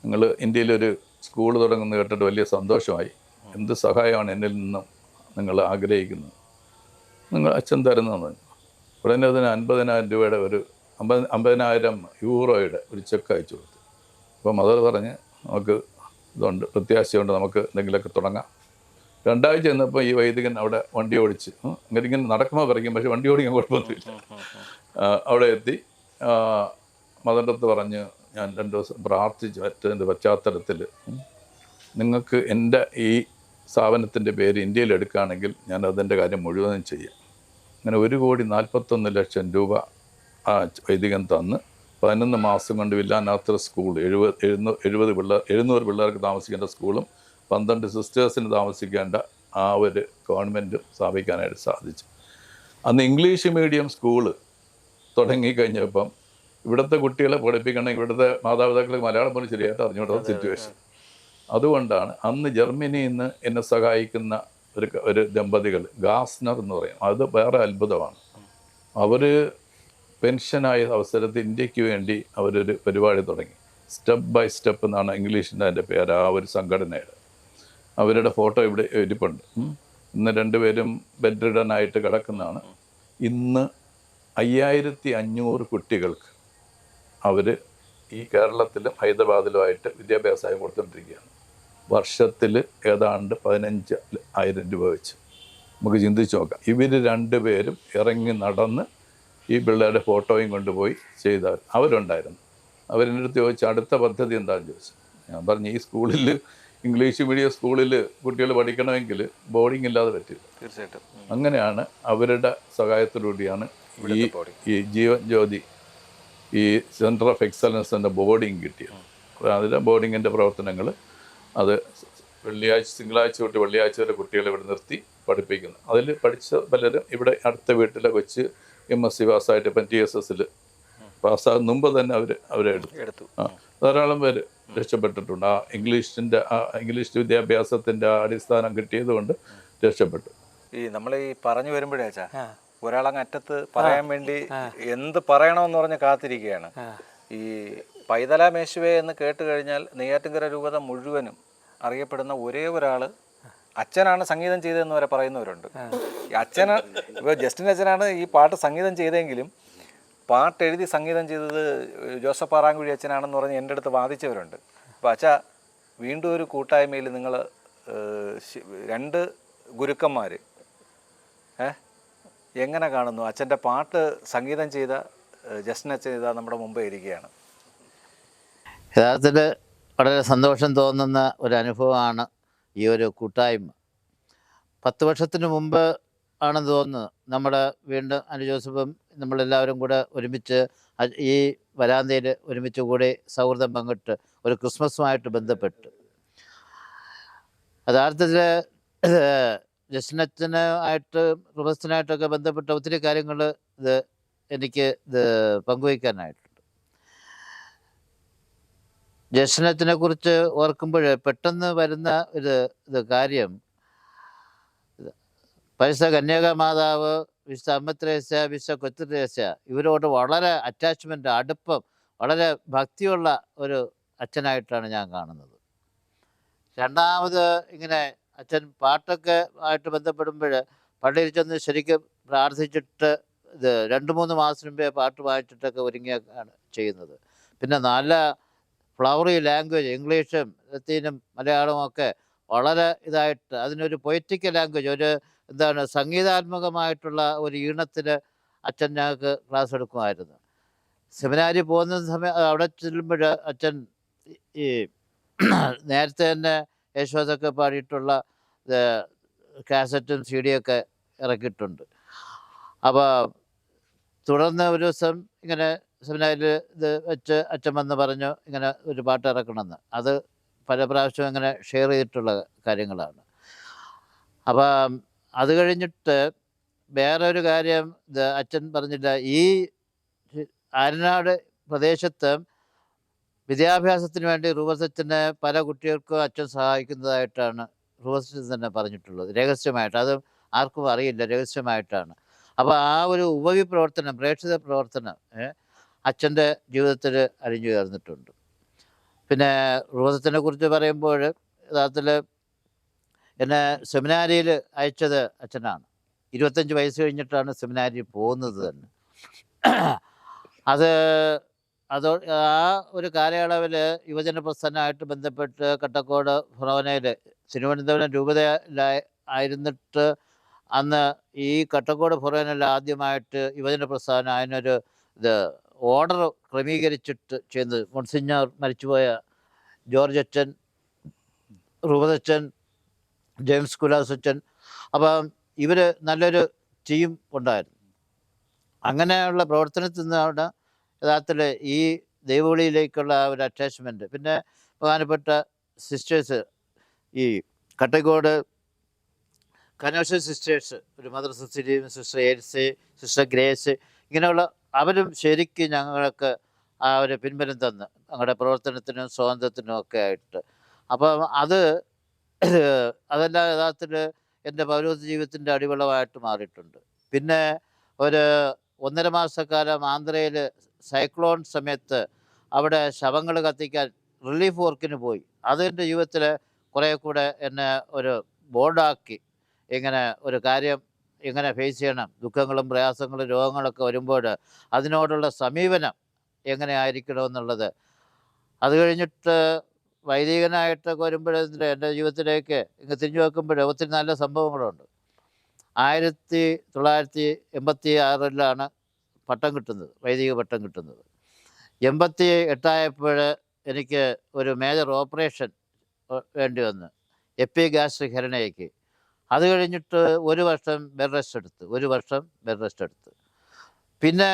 നിങ്ങൾ ഇന്ത്യയിലൊരു സ്കൂൾ തുടങ്ങുന്നത് കേട്ടിട്ട് വലിയ സന്തോഷമായി, എന്ത് സഹായമാണ് എന്നിൽ നിന്നും നിങ്ങൾ ആഗ്രഹിക്കുന്നത്, നിങ്ങൾ അച്ഛൻ തരുന്നതെന്ന് പറഞ്ഞു. ഉടനെ അതിന് 50,000 രൂപയുടെ ഒരു 50,000 യൂറോയുടെ ഒരു ചെക്ക് അയച്ചു കൊടുത്തു. അപ്പം മദർ പറഞ്ഞ് നമുക്ക് ഇതുണ്ട്, പ്രത്യാശയുണ്ട്, നമുക്ക് എന്തെങ്കിലുമൊക്കെ തുടങ്ങാം. 2 ആഴ്ച ചെന്നപ്പോൾ ഈ വൈദികൻ അവിടെ വണ്ടി ഓടിച്ച് ഇങ്ങനെ നടക്കുമ്പോൾ പറയും, പക്ഷേ വണ്ടി ഓടിക്കാൻ കുഴപ്പമൊന്നുമില്ല. അവിടെ എത്തി മദറിൻ്റെ അടുത്ത് പറഞ്ഞ് ഞാൻ 2 ദിവസം പ്രാർത്ഥിച്ചു. മറ്റതിൻ്റെ പശ്ചാത്തലത്തിൽ നിങ്ങൾക്ക് എൻ്റെ ഈ സ്ഥാപനത്തിൻ്റെ പേര് ഇന്ത്യയിൽ എടുക്കുകയാണെങ്കിൽ ഞാൻ അതിൻ്റെ കാര്യം മുഴുവനും ചെയ്യാം. അങ്ങനെ 1,41,00,000 രൂപ ആ വൈദികൻ തന്ന് 11 മാസം കൊണ്ട് വില്ലാനാത്ര സ്കൂൾ 700 പിള്ളേർക്ക് താമസിക്കേണ്ട സ്കൂളും 12 സിസ്റ്റേഴ്സിന് താമസിക്കേണ്ട ആ ഒരു ഗവൺമെൻറ്റും സ്ഥാപിക്കാനായിട്ട് സാധിച്ചു. അന്ന് ഇംഗ്ലീഷ് മീഡിയം സ്കൂള് തുടങ്ങിക്കഴിഞ്ഞപ്പം ഇവിടുത്തെ കുട്ടികളെ പഠിപ്പിക്കണമെങ്കിൽ ഇവിടുത്തെ മാതാപിതാക്കൾക്ക് മലയാളം പോലും ശരിയായിട്ട് അറിഞ്ഞുകൊണ്ടുള്ള സിറ്റുവേഷൻ. അതുകൊണ്ടാണ് അന്ന് ജർമ്മനിയിൽ നിന്ന് എന്നെ സഹായിക്കുന്ന ഒരു ദമ്പതികൾ, ഗാസ്നർ എന്ന് പറയും, അത് വേറെ അത്ഭുതമാണ്. അവർ പെൻഷനായ അവസരത്തിൽ ഇന്ത്യക്ക് വേണ്ടി അവരൊരു പരിപാടി തുടങ്ങി. സ്റ്റെപ്പ് ബൈ സ്റ്റെപ്പ് എന്നാണ് ഇംഗ്ലീഷിൻ്റെ അതിൻ്റെ പേര്. ആ ഒരു സംഘടനയുടെ അവരുടെ ഫോട്ടോ ഇവിടെ ഇരിപ്പുണ്ട്. ഇന്ന് 2 പേരും ബെഡ് റിഡനായിട്ട് കിടക്കുന്നതാണ്. ഇന്ന് 5,500 കുട്ടികൾക്ക് അവർ ഈ കേരളത്തിലും ഹൈദരാബാദിലുമായിട്ട് വിദ്യാഭ്യാസമായി കൊടുത്തുകൊണ്ടിരിക്കുകയാണ്. വർഷത്തിൽ ഏതാണ്ട് 15,000 രൂപ വെച്ച്. നമുക്ക് ചിന്തിച്ച് നോക്കാം. ഇവർ 2 പേരും ഇറങ്ങി നടന്ന് ഈ പിള്ളേരുടെ ഫോട്ടോയും കൊണ്ടുപോയി ചെയ്താൽ അവരുണ്ടായിരുന്നു. അവരെൻ്റെ അടുത്ത് ചോദിച്ചു അടുത്ത പദ്ധതി എന്താണെന്ന് ചോദിച്ചു. ഞാൻ പറഞ്ഞു ഈ സ്കൂളിൽ ഇംഗ്ലീഷ് മീഡിയം സ്കൂളിൽ കുട്ടികൾ പഠിക്കണമെങ്കിൽ ബോർഡിംഗ് ഇല്ലാതെ പറ്റില്ല. തീർച്ചയായിട്ടും അങ്ങനെയാണ് അവരുടെ സഹായത്തോടുകൂടിയാണ് ഈ ജീവൻ ജ്യോതി ഈ സെൻറ്റർ ഓഫ് എക്സലൻസിൻ്റെ ബോർഡിങ് കിട്ടിയത്. അതിൻ്റെ ബോർഡിങ്ങിൻ്റെ പ്രവർത്തനങ്ങൾ അത് തിങ്കളാഴ്ച തൊട്ട് വെള്ളിയാഴ്ച വരെ കുട്ടികളെ ഇവിടെ നിർത്തി പഠിപ്പിക്കുന്നു. അതിൽ പഠിച്ച പലരും ഇവിടെ അടുത്ത വീട്ടിലെ കൊച്ച് MSc പാസ്സായിട്ട് ഇപ്പം TSSൽ പാസ്സാകും മുമ്പ് തന്നെ അവരെ എടുത്തു. ധാരാളം പേര് രക്ഷപ്പെട്ടിട്ടുണ്ട്. ആ ഇംഗ്ലീഷ് വിദ്യാഭ്യാസത്തിൻ്റെ അടിസ്ഥാനം കിട്ടിയത് കൊണ്ട് രക്ഷപ്പെട്ടു. ഈ നമ്മൾ ഈ പറഞ്ഞു വരുമ്പോഴേ അച്ഛാ, ഒരാളങ്ങ് അറ്റത്ത് പറയാൻ വേണ്ടി എന്ത് പറയണമെന്ന് പറഞ്ഞ് കാത്തിരിക്കുകയാണ്. ഈ പൈതല മേശുവേ എന്ന് കേട്ട് കഴിഞ്ഞാൽ നെയ്യാറ്റിൻകര രൂപത മുഴുവനും അറിയപ്പെടുന്ന ഒരേ ഒരാൾ അച്ഛനാണ് സംഗീതം ചെയ്തതെന്ന് വരെ പറയുന്നവരുണ്ട്. ഈ അച്ഛന് ഇപ്പോൾ ജസ്റ്റിൻ അച്ഛനാണ് ഈ പാട്ട് സംഗീതം ചെയ്തെങ്കിലും പാട്ട് എഴുതി സംഗീതം ചെയ്തത് ജോസഫ് ആറാങ്കുഴി അച്ഛനാണെന്ന് പറഞ്ഞ് എൻ്റെ അടുത്ത് വാദിച്ചവരുണ്ട്. അപ്പോൾ അച്ഛ, വീണ്ടും ഒരു കൂട്ടായ്മയിൽ നിങ്ങൾ 2 ഗുരുക്കന്മാർ എങ്ങനെ കാണുന്നു? അച്ഛൻ്റെ പാട്ട് സംഗീതം ചെയ്ത ജസ്റ്റിൻ അച്ഛൻ ഇതാ നമ്മുടെ മുമ്പേ ഇരിക്കുകയാണ്. യഥാർത്ഥത്തിൽ വളരെ സന്തോഷം തോന്നുന്ന ഒരു അനുഭവമാണ് ഈ ഒരു കൂട്ടായ്മ. 10 വർഷത്തിന് മുമ്പ് ആണെന്ന് തോന്നുന്നു നമ്മുടെ വീണ്ടും അനു ജോസഫും നമ്മളെല്ലാവരും കൂടെ ഒരുമിച്ച് ഈ വരാന്തയിൽ ഒരുമിച്ച് കൂടി സൗഹൃദം പങ്കിട്ട് ഒരു ക്രിസ്മസുമായിട്ട് ബന്ധപ്പെട്ട് യഥാർത്ഥത്തിൽ ജസ്റ്റിനച്ഛനായിട്ട് പ്രൊഫസനായിട്ടൊക്കെ ബന്ധപ്പെട്ട ഒത്തിരി കാര്യങ്ങൾ എനിക്ക് പങ്കുവയ്ക്കാനായിട്ടുണ്ട്. ജസ്റ്റിനച്ഛനെ കുറിച്ച് ഓർക്കുമ്പോൾ പെട്ടെന്ന് വരുന്ന ഇത് കാര്യം, പരിശുദ്ധ കന്യക മാതാവ്, വിശുദ്ധ അമ്മത്രേസ്യ, വിശുദ്ധ കൊച്ചുത്രേസ്യ ഇവരോട് വളരെ അറ്റാച്ച്മെൻ്റ്, അടുപ്പം, വളരെ ഭക്തിയുള്ള ഒരു അച്ഛനായിട്ടാണ് ഞാൻ കാണുന്നത്. രണ്ടാമത് ഇങ്ങനെ അച്ഛൻ പാട്ടൊക്കെ ആയിട്ട് ബന്ധപ്പെടുമ്പോൾ പള്ളിയിൽ ചെന്ന് ശരിക്കും പ്രാർത്ഥിച്ചിട്ട് 2-3 മാസത്തിന് മുമ്പേ പാട്ട് വായിച്ചിട്ടൊക്കെ ഒരുങ്ങിയാണ് ചെയ്യുന്നത്. പിന്നെ നല്ല ഫ്ലവറി ലാംഗ്വേജ്, ഇംഗ്ലീഷും ലത്തീനും മലയാളവും ഒക്കെ വളരെ ഇതായിട്ട് അതിനൊരു പൊയറ്റിക്കൽ ലാംഗ്വേജ്, ഒരു സംഗീതാത്മകമായിട്ടുള്ള ഒരു ഈണത്തിൽ അച്ഛൻ ഞങ്ങൾക്ക് ക്ലാസ് എടുക്കുമായിരുന്നു. സെമിനാരി പോകുന്ന സമയം അവിടെ ചെല്ലുമ്പോൾ അച്ഛൻ ഈ നേരത്തെ തന്നെ യേശുദാസൊക്കെ പാടിയിട്ടുള്ള കാസറ്റും CD ഒക്കെ ഇറക്കിയിട്ടുണ്ട്. അപ്പോൾ തുടർന്ന് ഒരു ദിവസം ഇങ്ങനെ സെമിനാരിൽ വെച്ച് അച്ഛൻ വന്ന് പറഞ്ഞു ഇങ്ങനെ ഒരു പാട്ട് ഇറക്കണമെന്ന്. അത് പല പ്രാവശ്യവും ഇങ്ങനെ ഷെയർ ചെയ്തിട്ടുള്ള കാര്യങ്ങളാണ്. അപ്പം അത് കഴിഞ്ഞിട്ട് വേറെ ഒരു കാര്യം അച്ഛൻ പറഞ്ഞില്ല, ഈ ആര്യനാട് പ്രദേശത്ത് വിദ്യാഭ്യാസത്തിന് വേണ്ടി റൂബസച്ചനെ പല കുട്ടികൾക്കും അച്ഛൻ സഹായിക്കുന്നതായിട്ടാണ് റൂബസച്ചൻ തന്നെ പറഞ്ഞിട്ടുള്ളത്, രഹസ്യമായിട്ട്. അത് ആർക്കും അറിയില്ല, രഹസ്യമായിട്ടാണ്. അപ്പോൾ ആ ഒരു ഉപവി പ്രവർത്തനം, പ്രേക്ഷിത പ്രവർത്തനം അച്ഛൻ്റെ ജീവിതത്തിൽ അലിഞ്ഞു ചേർന്നിട്ടുണ്ട്. പിന്നെ റൂബസച്ചനെ കുറിച്ച് പറയുമ്പോൾ യഥാർത്ഥത്തിൽ എന്നെ സെമിനാരിയിൽ അയച്ചത് അച്ഛനാണ്. 25 വയസ്സ് കഴിഞ്ഞിട്ടാണ് സെമിനാരിയിൽ പോകുന്നത് തന്നെ. അത് ആ ഒരു കാലയളവിൽ യുവജന പ്രസ്ഥാനമായിട്ട് ബന്ധപ്പെട്ട് കട്ടക്കോട് ഫൊറോനയിൽ തിരുവനന്തപുരം രൂപതയിലായിരുന്നിട്ട് അന്ന് ഈ കട്ടക്കോട് ഫൊറോനയിൽ ആദ്യമായിട്ട് യുവജന പ്രസ്ഥാനം അതിനൊരു ഓർഡർ ക്രമീകരിച്ചിട്ട് ചെയ്യുന്നത്. മോൺസിഞ്ഞോർ മരിച്ചുപോയ ജോർജ് അച്ഛൻ, റൂബസച്ചൻ, ജെയിംസ് കുലാസ് അച്ഛൻ, അപ്പം ഇവർ നല്ലൊരു ടീം ഉണ്ടായിരുന്നു. അങ്ങനെയുള്ള പ്രവർത്തനത്തിൽ നിന്നാണ് യഥാർത്ഥത്തിൽ ഈ ദൈവവിളിയിലേക്കുള്ള ഒരു അറ്റാച്ച്മെൻറ്റ്. പിന്നെ പ്രധാനപ്പെട്ട സിസ്റ്റേഴ്സ്, ഈ കട്ടക്കോട് കനോഷ സിസ്റ്റേഴ്സ്, ഒരു mother sister, sister Elsie, sister Grace, ഇങ്ങനെയുള്ള അവരും ശരിക്കും ഞങ്ങൾക്ക് ആ ഒരു പിൻബലം തന്ന് ഞങ്ങളുടെ പ്രവർത്തനത്തിനും സ്വാതന്ത്ര്യത്തിനും ഒക്കെ ആയിട്ട്. അപ്പം അതെല്ലാം യഥാർത്ഥത്തിൽ എൻ്റെ പൗരോഹിത ജീവിതത്തിൻ്റെ അടിവളമായിട്ട് മാറിയിട്ടുണ്ട്. പിന്നെ ഒരു 1.5 മാസക്കാലം ആന്ധ്രയിൽ സൈക്ലോൺ സമയത്ത് അവിടെ ശവങ്ങൾ കത്തിക്കാൻ റിലീഫ് വർക്കിന് പോയി. അതെൻ്റെ ജീവിതത്തിൽ കുറേ കൂടെ എന്നെ ഒരു ബോർഡാക്കി, ഇങ്ങനെ ഒരു കാര്യം എങ്ങനെ ഫേസ് ചെയ്യണം, ദുഃഖങ്ങളും പ്രയാസങ്ങളും രോഗങ്ങളൊക്കെ വരുമ്പോൾ അതിനോടുള്ള സമീപനം എങ്ങനെ ആയിരിക്കണമെന്നുള്ളത്. അത് കഴിഞ്ഞിട്ട് വൈദികനായിട്ടൊക്കെ വരുമ്പോഴേ എൻ്റെ ജീവിതത്തിലേക്ക് ഇങ്ങ് തിരിഞ്ഞു വെക്കുമ്പോൾ ഒത്തിരി നല്ല സംഭവങ്ങളുണ്ട്. 1986 പട്ടം കിട്ടുന്നത്, വൈദിക പട്ടം കിട്ടുന്നത്. 88 ആയപ്പോൾ എനിക്ക് ഒരു മേജർ ഓപ്പറേഷൻ വേണ്ടി വന്നു, എപ്പിഗാസ്ട്രിക് ഹെർണിയയ്ക്ക്. അത് കഴിഞ്ഞിട്ട് 1 വർഷം ബെഡ് റെസ്റ്റ് എടുത്ത്. പിന്നെ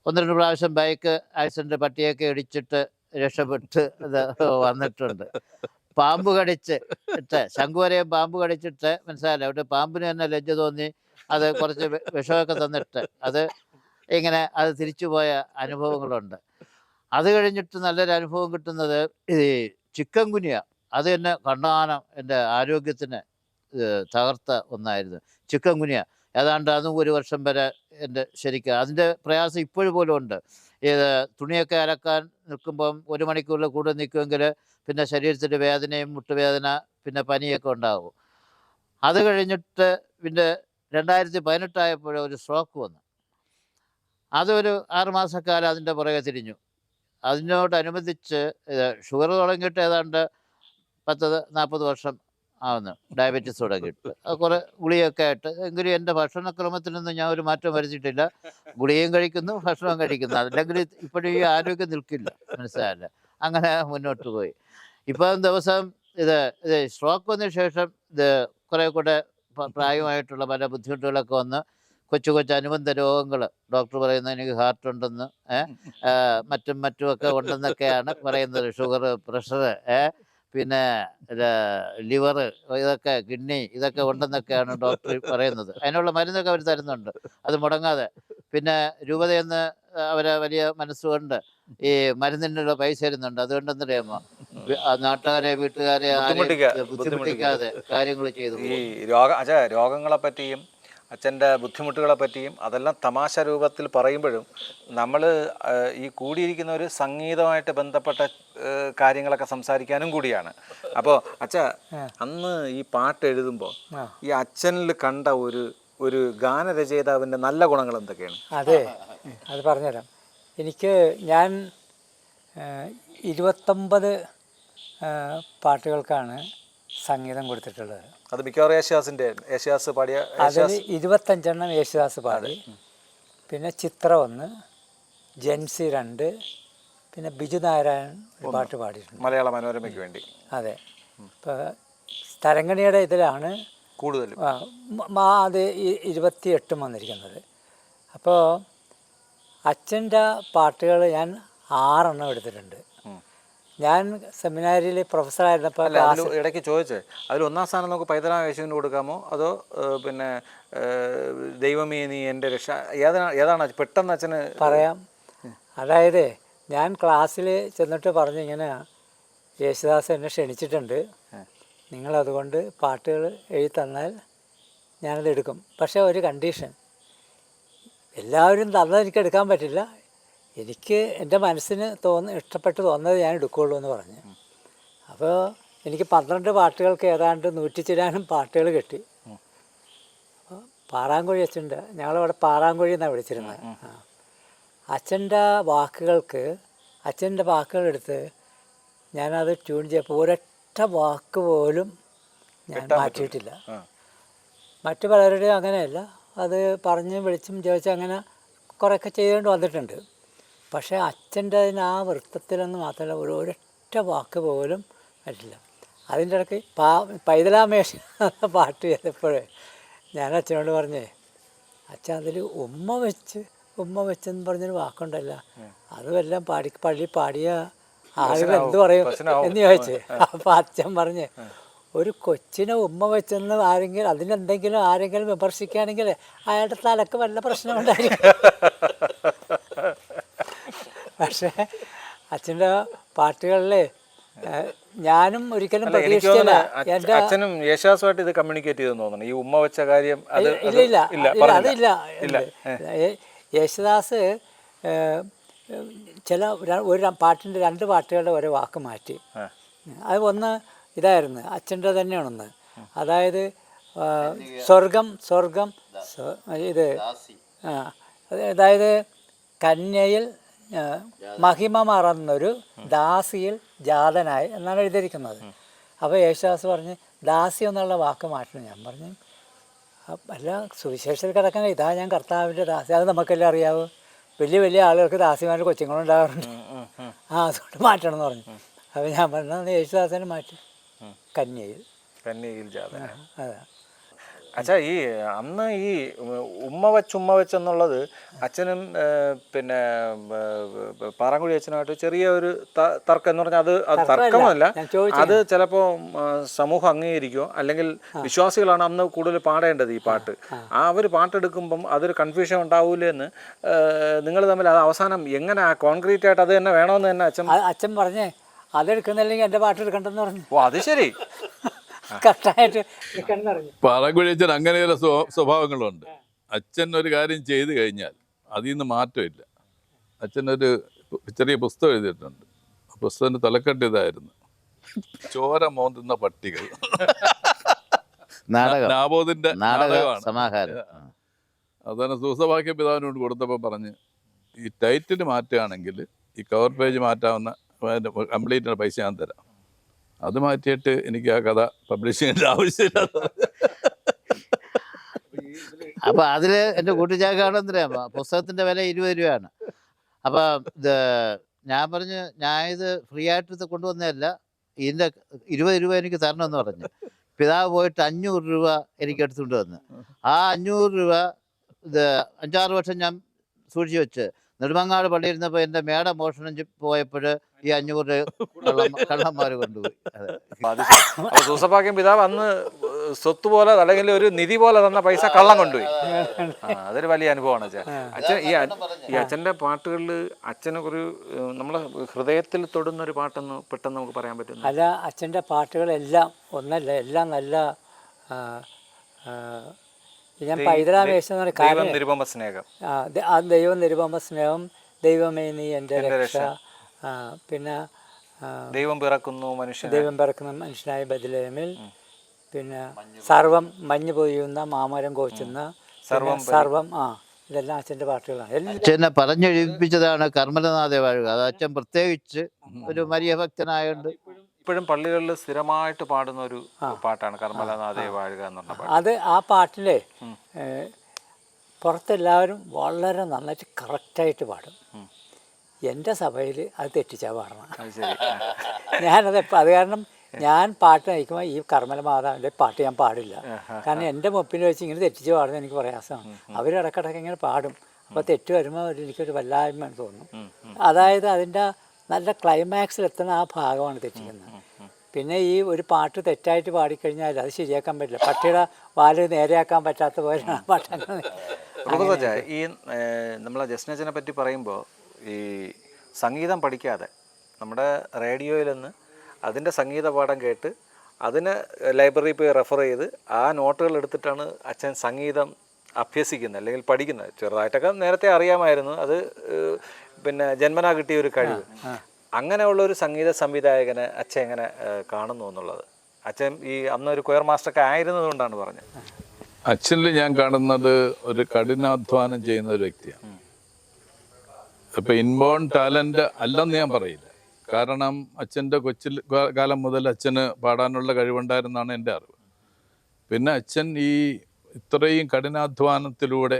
1-2 പ്രാവശ്യം ബൈക്ക് ആക്സിഡൻറ്റ്, പട്ടിയൊക്കെ ഇടിച്ചിട്ട് രക്ഷപ്പെട്ട് വന്നിട്ടുണ്ട്. പാമ്പ് കടിച്ചിട്ട്, ശംഖുവരെയും പാമ്പ് കടിച്ചിട്ട് മനസ്സിലായില്ല, അവിടെ പാമ്പിന് തന്നെ ലജ്ജ തോന്നി, അത് കുറച്ച് വിഷമൊക്കെ തന്നിട്ട് അത് തിരിച്ചു പോയ അനുഭവങ്ങളുണ്ട്. അത് കഴിഞ്ഞിട്ട് നല്ലൊരു അനുഭവം കിട്ടുന്നത് ഈ ചിക്കൻ ഗുനിയ. അത് തന്നെ കണ്ടാനം എൻ്റെ ആരോഗ്യത്തിന് തകർത്ത ഒന്നായിരുന്നു ചിക്കൻ ഗുനിയ. ഏതാണ്ട് അതും 1 വർഷം വരെ എൻ്റെ ശരിക്കും അതിൻ്റെ പ്രയാസം ഇപ്പോഴും പോലും ഉണ്ട്. ഇത് തുണിയൊക്കെ അലക്കാൻ നിൽക്കുമ്പം 1 മണിക്കൂറിൽ കൂടുതൽ നിൽക്കുമെങ്കിൽ പിന്നെ ശരീരത്തിൻ്റെ വേദനയും മുട്ടുവേദന പിന്നെ പനിയൊക്കെ ഉണ്ടാകും. അത് കഴിഞ്ഞിട്ട് പിന്നെ 2018 ആയപ്പോൾ ഒരു സ്ട്രോക്ക് വന്നു. അതൊരു 6 മാസക്കാലം അതിൻ്റെ പുറകെ തിരിഞ്ഞു. അതിനോടനുബന്ധിച്ച് ഷുഗർ തുടങ്ങിയിട്ട് ഏതാണ്ട് 40 വർഷം ആവുന്നു, ഡയബറ്റീസ് തുടങ്ങിയിട്ട്. അത് കുറേ ഗുളികയൊക്കെ ആയിട്ട്. എങ്കിലും എൻ്റെ ഭക്ഷണക്രമത്തിനൊന്നും ഞാൻ ഒരു മാറ്റം വരുത്തിയിട്ടില്ല. ഗുളികയും കഴിക്കുന്നു, ഭക്ഷണവും കഴിക്കുന്നു. അല്ലെങ്കിൽ ഇപ്പോഴും ഈ ആരോഗ്യം നിൽക്കില്ല, മനസ്സിലായല്ലേ. അങ്ങനെ മുന്നോട്ട് പോയി. ഇപ്പം ദിവസം ഇത് സ്ട്രോക്ക് വന്നതിന് ശേഷം കുറേ കൂടെ പ്രായമായിട്ടുള്ള പല ബുദ്ധിമുട്ടുകളൊക്കെ വന്ന് കൊച്ചു അനുബന്ധ രോഗങ്ങൾ ഡോക്ടർ പറയുന്നത് എനിക്ക് ഹാർട്ട് ഉണ്ടെന്ന്, മറ്റുമൊക്കെ ഉണ്ടെന്നൊക്കെയാണ് പറയുന്നത്. ഷുഗർ, പ്രഷർ, പിന്നെ ലിവർ, ഇതൊക്കെ കിഡ്നി, ഇതൊക്കെ ഉണ്ടെന്നൊക്കെയാണ് ഡോക്ടർ പറയുന്നത്. അതിനുള്ള മരുന്നൊക്കെ അവർ തരുന്നുണ്ട്, അത് മുടങ്ങാതെ. പിന്നെ രൂപതയെന്ന് അവരെ വലിയ മനസ്സുകൊണ്ട് ഈ മരുന്നിനുള്ള പൈസ തരുന്നുണ്ട്. അതുകൊണ്ടെന്നറിയാമോ, നാട്ടുകാരെ വീട്ടുകാരെ ബുദ്ധിമുട്ടിക്കാതെ കാര്യങ്ങൾ ചെയ്തു. ഈ രോഗങ്ങളെ പറ്റിയും അച്ഛൻ്റെ ബുദ്ധിമുട്ടുകളെ പറ്റിയും അതെല്ലാം തമാശ രൂപത്തിൽ പറയുമ്പോഴും നമ്മൾ ഈ കൂടിയിരിക്കുന്ന ഒരു സംഗീതമായിട്ട് ബന്ധപ്പെട്ട കാര്യങ്ങളൊക്കെ സംസാരിക്കാനും കൂടിയാണ്. അപ്പോൾ അച്ഛ, അന്ന് ഈ പാട്ട് എഴുതുമ്പോൾ ഈ അച്ഛനിൽ കണ്ട ഒരു ഗാനരചയിതാവിൻ്റെ നല്ല ഗുണങ്ങൾ എന്തൊക്കെയാണ്? അതെ, അത് പറഞ്ഞുതരാം. ഞാൻ 29 പാട്ടുകൾക്കാണ് സംഗീതം കൊടുത്തിട്ടുള്ളത്. അത് മിക്കവാറും യേശുദാസ് പാടിയ. അതിൽ 25 യേശുദാസ് പാടി. പിന്നെ ചിത്ര 1, ജെൻസി 2, പിന്നെ ബിജു നാരായണൻ ഒരു പാട്ട് പാടിയിട്ടുണ്ട് മലയാള മനോരമയ്ക്ക് വേണ്ടി. അതെ. ഇപ്പോൾ തരംഗണിയുടെ ഇതിലാണ് കൂടുതലും അത് 28 വന്നിരിക്കുന്നത്. അപ്പോൾ അച്ഛൻ്റെ പാട്ടുകൾ ഞാൻ 6 എടുത്തിട്ടുണ്ട്. ഞാൻ സെമിനാരിയിൽ പ്രൊഫസറായിരുന്നപ്പോൾ ഇടയ്ക്ക് ചോദിച്ചേ, അതിൽ 1ാം സ്ഥാനം നമുക്ക് പൈതലാം യേശുവിന് കൊടുക്കാമോ, അതോ പിന്നെ ദൈവമേ നീ എൻ്റെ രക്ഷ, ഏതാണ് പെട്ടെന്ന് അച്ഛന് പറയാം? അതായത് ഞാൻ ക്ലാസ്സിൽ ചെന്നിട്ട് പറഞ്ഞു, ഇങ്ങനെ യേശുദാസ് എന്നെ ക്ഷണിച്ചിട്ടുണ്ട്, നിങ്ങളതുകൊണ്ട് പാട്ടുകൾ എഴുതി തന്നാൽ ഞാനത് എടുക്കും. പക്ഷേ ഒരു കണ്ടീഷൻ, എല്ലാവരും തന്നത് എനിക്ക് എടുക്കാൻ പറ്റില്ല, എനിക്ക് എൻ്റെ മനസ്സിന് ഇഷ്ടപ്പെട്ട് തോന്നുന്നത് ഞാൻ എടുക്കുകയുള്ളൂ എന്ന് പറഞ്ഞു. അപ്പോൾ എനിക്ക് 12 പാട്ടുകൾക്ക് ഏതാണ്ട് 100 ചില്ലാനം പാട്ടുകൾ കിട്ടി. അപ്പോൾ പാറാങ്കുഴി അച്ഛൻ്റെ, ഞങ്ങളവിടെ പാറാങ്കുഴി എന്നാണ് വിളിച്ചിരുന്നത്. അച്ഛൻ്റെ വാക്കുകളെടുത്ത് ഞാനത് ട്യൂൺ ചെയ്യപ്പോൾ ഒരൊറ്റ വാക്ക് പോലും ഞാൻ മാറ്റിയിട്ടില്ല. മറ്റു പലരുടെയും അങ്ങനെയല്ല, അത് പറഞ്ഞ് വിളിച്ചും ചോദിച്ചും അങ്ങനെ കുറേയൊക്കെ ചെയ്തുകൊണ്ട് വന്നിട്ടുണ്ട്. പക്ഷേ അച്ഛൻ്റെ അതിന് ആ വൃത്തത്തിലൊന്നും മാത്രമല്ല ഒരൊറ്റ വാക്ക് പോലും പറ്റില്ല. അതിൻ്റെ ഇടയ്ക്ക് പൈതലാമേഷ പാട്ട് ചെയ്തപ്പോഴേ ഞാൻ അച്ഛനോട് പറഞ്ഞേ, അച്ഛൻ അതിൽ ഉമ്മ വെച്ചെന്ന് പറഞ്ഞൊരു വാക്കുണ്ടല്ലോ, അതുമെല്ലാം പള്ളി പാടിയ ആളുകൾ എന്ത് പറയും എന്ന് ചോദിച്ചേ. അപ്പോൾ അച്ഛൻ പറഞ്ഞ്, ഒരു കൊച്ചിനെ ഉമ്മ വെച്ചെന്ന് അതിനെന്തെങ്കിലും ആരെങ്കിലും വിമർശിക്കുകയാണെങ്കിൽ അയാളുടെ തലക്ക് വല്ല പ്രശ്നമുണ്ടായിരിക്കും. പക്ഷേ അച്ഛൻ്റെ പാട്ടുകളിൽ ഞാനും ഒരിക്കലും പ്രതീക്ഷിച്ചില്ല. എൻ്റെ അച്ഛനും യേശുദാസുമായിട്ട് ഇത് കമ്മ്യൂണിക്കേറ്റ് ചെയ്തെന്ന് തോന്നുന്നു, ഈ ഉമ്മ വെച്ച കാര്യം. അതില്ല. യേശുദാസ് ഒരു പാട്ടിൻ്റെ 2 പാട്ടുകളുടെ ഒരു വാക്ക് മാറ്റി. അത് ഒന്ന് ഇതായിരുന്നു, അച്ഛൻ്റെ തന്നെയാണൊന്ന്. അതായത് സ്വർഗം ഇത് അതായത് കന്യയിൽ മഹിമ മറന്നൊരു ദാസിയിൽ ജാതനായി എന്നാണ് എഴുതിയിരിക്കുന്നത്. അപ്പോൾ യേശുദാസ് പറഞ്ഞ് ദാസി എന്നുള്ള വാക്ക് മാറ്റണം. ഞാൻ പറഞ്ഞു, അല്ല, സുവിശേഷത്തിൽ കിടക്കുന്ന ഇതാ ഞാൻ കർത്താവിൻ്റെ ദാസി, അത് നമുക്കെല്ലാം അറിയാവൂ, വലിയ ആളുകൾക്ക് ദാസിമാരുടെ കൊച്ചുങ്ങളുണ്ടാകാറുണ്ട്, അതുകൊണ്ട് മാറ്റണം എന്ന് പറഞ്ഞു. അപ്പോൾ ഞാൻ പറഞ്ഞത് യേശുദാസിനെ മാറ്റി, കന്യയിൽ ജാതന. അതെ. അച്ഛാ ഈ അന്ന് ഈ ഉമ്മ വെച്ചെന്നുള്ളത് അച്ഛനും പിന്നെ പാറാങ്കുഴി അച്ഛനുമായിട്ട് ചെറിയ ഒരു തർക്കം എന്ന് പറഞ്ഞാൽ അത് തർക്കമല്ല, അത് ചിലപ്പോൾ സമൂഹം അംഗീകരിക്കുമോ അല്ലെങ്കിൽ വിശ്വാസികളാണ് അന്ന് കൂടുതൽ പാടേണ്ടത് ഈ പാട്ട്. അവർ പാട്ടെടുക്കുമ്പം അതൊരു കൺഫ്യൂഷൻ ഉണ്ടാവൂലേ എന്ന് നിങ്ങൾ തമ്മിൽ അത് അവസാനം എങ്ങനെ കോൺക്രീറ്റ് ആയിട്ട് അത് തന്നെ വേണമെന്ന് തന്നെ അച്ഛൻ പറഞ്ഞേ അതെടുക്കുന്നില്ലെങ്കിൽ എൻ്റെ പാട്ട് എടുക്കണ്ടെന്ന് പറഞ്ഞു. ഓ അത് ശരി. കറക്റ്റായിട്ട് എടുക്കണം പറഞ്ഞു. പാറാങ്കുഴി അച്ഛൻ അങ്ങനെ ചില സ്വഭാവങ്ങളുണ്ട്. അച്ഛൻ ഒരു കാര്യം ചെയ്തു കഴിഞ്ഞാൽ അതിൽ നിന്ന് മാറ്റമില്ല. അച്ഛനൊരു ചെറിയ പുസ്തകം എഴുതിയിട്ടുണ്ട്. പുസ്തകത്തിന്റെ തലക്കെട്ട് ഇതായിരുന്നു, ചോര മോന്തുന്ന പട്ടികൾ. നാബോദിന്റെ നാടകമാണ് സമാഹാരം. അതാണ് സൂസവാക്യ പിതാവിനോട് കൊടുത്തപ്പോൾ പറഞ്ഞ് ഈ ടൈറ്റിൽ മാറ്റുകയാണെങ്കിൽ ഈ കവർ പേജ് മാറ്റാവുന്ന കംപ്ലീറ്റ് പൈസ ഞാൻ തരാം. അത് മാറ്റിയിട്ട് എനിക്ക് ആ കഥ പബ്ലിഷ് ചെയ്യേണ്ട ആവശ്യമില്ല. അപ്പൊ അതില് എൻ്റെ കൂട്ടിച്ചാക്കാണെന്നറിയാം, പുസ്തകത്തിന്റെ വില 20 രൂപയാണ്. അപ്പൊ ഇത് ഞാൻ പറഞ്ഞു, ഞാൻ ഇത് ഫ്രീ ആയിട്ട് ഇത് കൊണ്ടുവന്നതല്ല, ഇതിന്റെ 20 രൂപ എനിക്ക് തരണമെന്ന് പറഞ്ഞു. പിതാവ് പോയിട്ട് 500 രൂപ എനിക്ക് എടുത്തുകൊണ്ട് വന്ന്. ആ 500 രൂപ ഇത് 5-6 വർഷം ഞാൻ സൂക്ഷിച്ചു വെച്ച്. നെടുമങ്ങാട് പള്ളിയിരുന്നപ്പോൾ എൻ്റെ മേട മോഷണം പോയപ്പോൾ ഈ 500 കള്ളന്മാർ കൊണ്ടുപോയി. സൂസഭാഗ്യം പിതാവ് അന്ന് സ്വത്ത് പോലെ അല്ലെങ്കിൽ ഒരു നിധി പോലെ തന്ന പൈസ കള്ളം കൊണ്ടുപോയി. അതൊരു വലിയ അനുഭവമാണ് അച്ഛൻ. അച്ഛൻ ഈ അച്ഛൻ്റെ പാട്ടുകളിൽ അച്ഛനൊരു നമ്മളെ ഹൃദയത്തിൽ തൊടുന്ന ഒരു പാട്ടെന്ന് പെട്ടെന്ന് നമുക്ക് പറയാൻ പറ്റും? അല്ല, അച്ഛൻ്റെ പാട്ടുകളെല്ലാം ഒന്നല്ല, എല്ലാം നല്ല. ഞാൻ പൈതലാമേശം എന്ന് കാര്യം നിരുപമ സ്നേഹം, ആ ദൈവം നിരുപമ സ്നേഹം, ദൈവമേ നീ എൻ്റെ രക്ഷ, പിന്നെ ദൈവം പിറക്കുന്നു മനുഷ്യനായ ബത്ലഹേമിൽ, പിന്നെ സർവം മഞ്ഞ് പൊയ്യുന്ന മാമരം കോച്ചുന്ന സർവം. ഇതെല്ലാം അച്ഛൻ്റെ പാട്ടുകളാണ്. അച്ഛനെ പറഞ്ഞെഴുതിപ്പിച്ചതാണ് കർമ്മലനാഥ വാഴുക. അത് അച്ഛൻ പ്രത്യേകിച്ച് ഒരു മരിയ ഭക്തനായോണ്ട് ഇപ്പോഴും പള്ളികളിൽ സ്ഥിരമായിട്ട് പാടുന്ന ഒരു പാട്ടാണ് കർമ്മലനാഥേ വാഴുക എന്ന് പറഞ്ഞ പാട്ട്. അത് ആ പാട്ടിലെ പുറത്തെല്ലാവരും വളരെ നന്നായിട്ട് കറക്റ്റായിട്ട് പാടും. എൻ്റെ സഭയിൽ അത് തെറ്റിച്ചാ പാടണം. ഞാനത് അത് കാരണം ഞാൻ പാട്ട് നയിക്കുമ്പോൾ ഈ കർമ്മല മാതാവിൻ്റെ പാട്ട് ഞാൻ പാടില്ല. കാരണം എൻ്റെ മുപ്പിന് വെച്ച് ഇങ്ങനെ തെറ്റിച്ച് പാടുന്നത് എനിക്ക് പ്രയാസമാണ്. അവരിടക്കിടക്ക് ഇങ്ങനെ പാടും. അപ്പോൾ തെറ്റ് വരുമ്പോൾ എനിക്കൊരു വല്ലായ്മ തോന്നും. അതായത് അതിൻ്റെ നല്ല ക്ലൈമാക്സിലെത്തുന്ന ആ ഭാഗമാണ് തെറ്റിക്കുന്നത്. പിന്നെ ഈ ഒരു പാട്ട് തെറ്റായിട്ട് പാടിക്കഴിഞ്ഞാൽ അത് ശരിയാക്കാൻ പറ്റില്ല. പട്ടിയുടെ വാല് നേരെയാക്കാൻ പറ്റാത്ത പോലെയാണ് പാട്ടങ്ങനെ. ഈ നമ്മളെ ജസ്നച്ചനെ പറ്റി പറയുമ്പോൾ ഈ സംഗീതം പഠിക്കാതെ നമ്മുടെ റേഡിയോയിൽ നിന്ന് അതിൻ്റെ സംഗീത പാഠം കേട്ട് അതിന് ലൈബ്രറിയിൽ പോയി റെഫർ ചെയ്ത് ആ നോട്ടുകൾ എടുത്തിട്ടാണ് അച്ഛൻ സംഗീതം അഭ്യസിക്കുന്നത് അല്ലെങ്കിൽ പഠിക്കുന്നത്. ചെറുതായിട്ടൊക്കെ നേരത്തെ അറിയാമായിരുന്നു, അത് പിന്നെ ജന്മനാ കിട്ടിയ ഒരു കഴിവ്. അങ്ങനെയുള്ളൊരു സംഗീത സംവിധായകനെ അച്ഛൻ എങ്ങനെ കാണുന്നു എന്നുള്ളത്, അച്ഛൻ ഈ അന്നൊരു കൊയർ മാസ്റ്ററൊക്കെ ആയിരുന്നത് കൊണ്ടാണ് പറഞ്ഞത്. അച്ഛനിൽ ഞാൻ കാണുന്നത് ഒരു കഠിനാധ്വാനം ചെയ്യുന്ന ഒരു വ്യക്തിയാണ്. ഇപ്പം ഇൻബോൺ ടാലൻ്റ് അല്ലെന്ന് ഞാൻ പറയില്ല. കാരണം അച്ഛൻ്റെ കൊച്ചിൽ കാലം മുതൽ അച്ഛന് പാടാനുള്ള കഴിവുണ്ടായിരുന്നാണ് എൻ്റെ അറിവ്. പിന്നെ അച്ഛൻ ഈ ഇത്രയും കഠിനാധ്വാനത്തിലൂടെ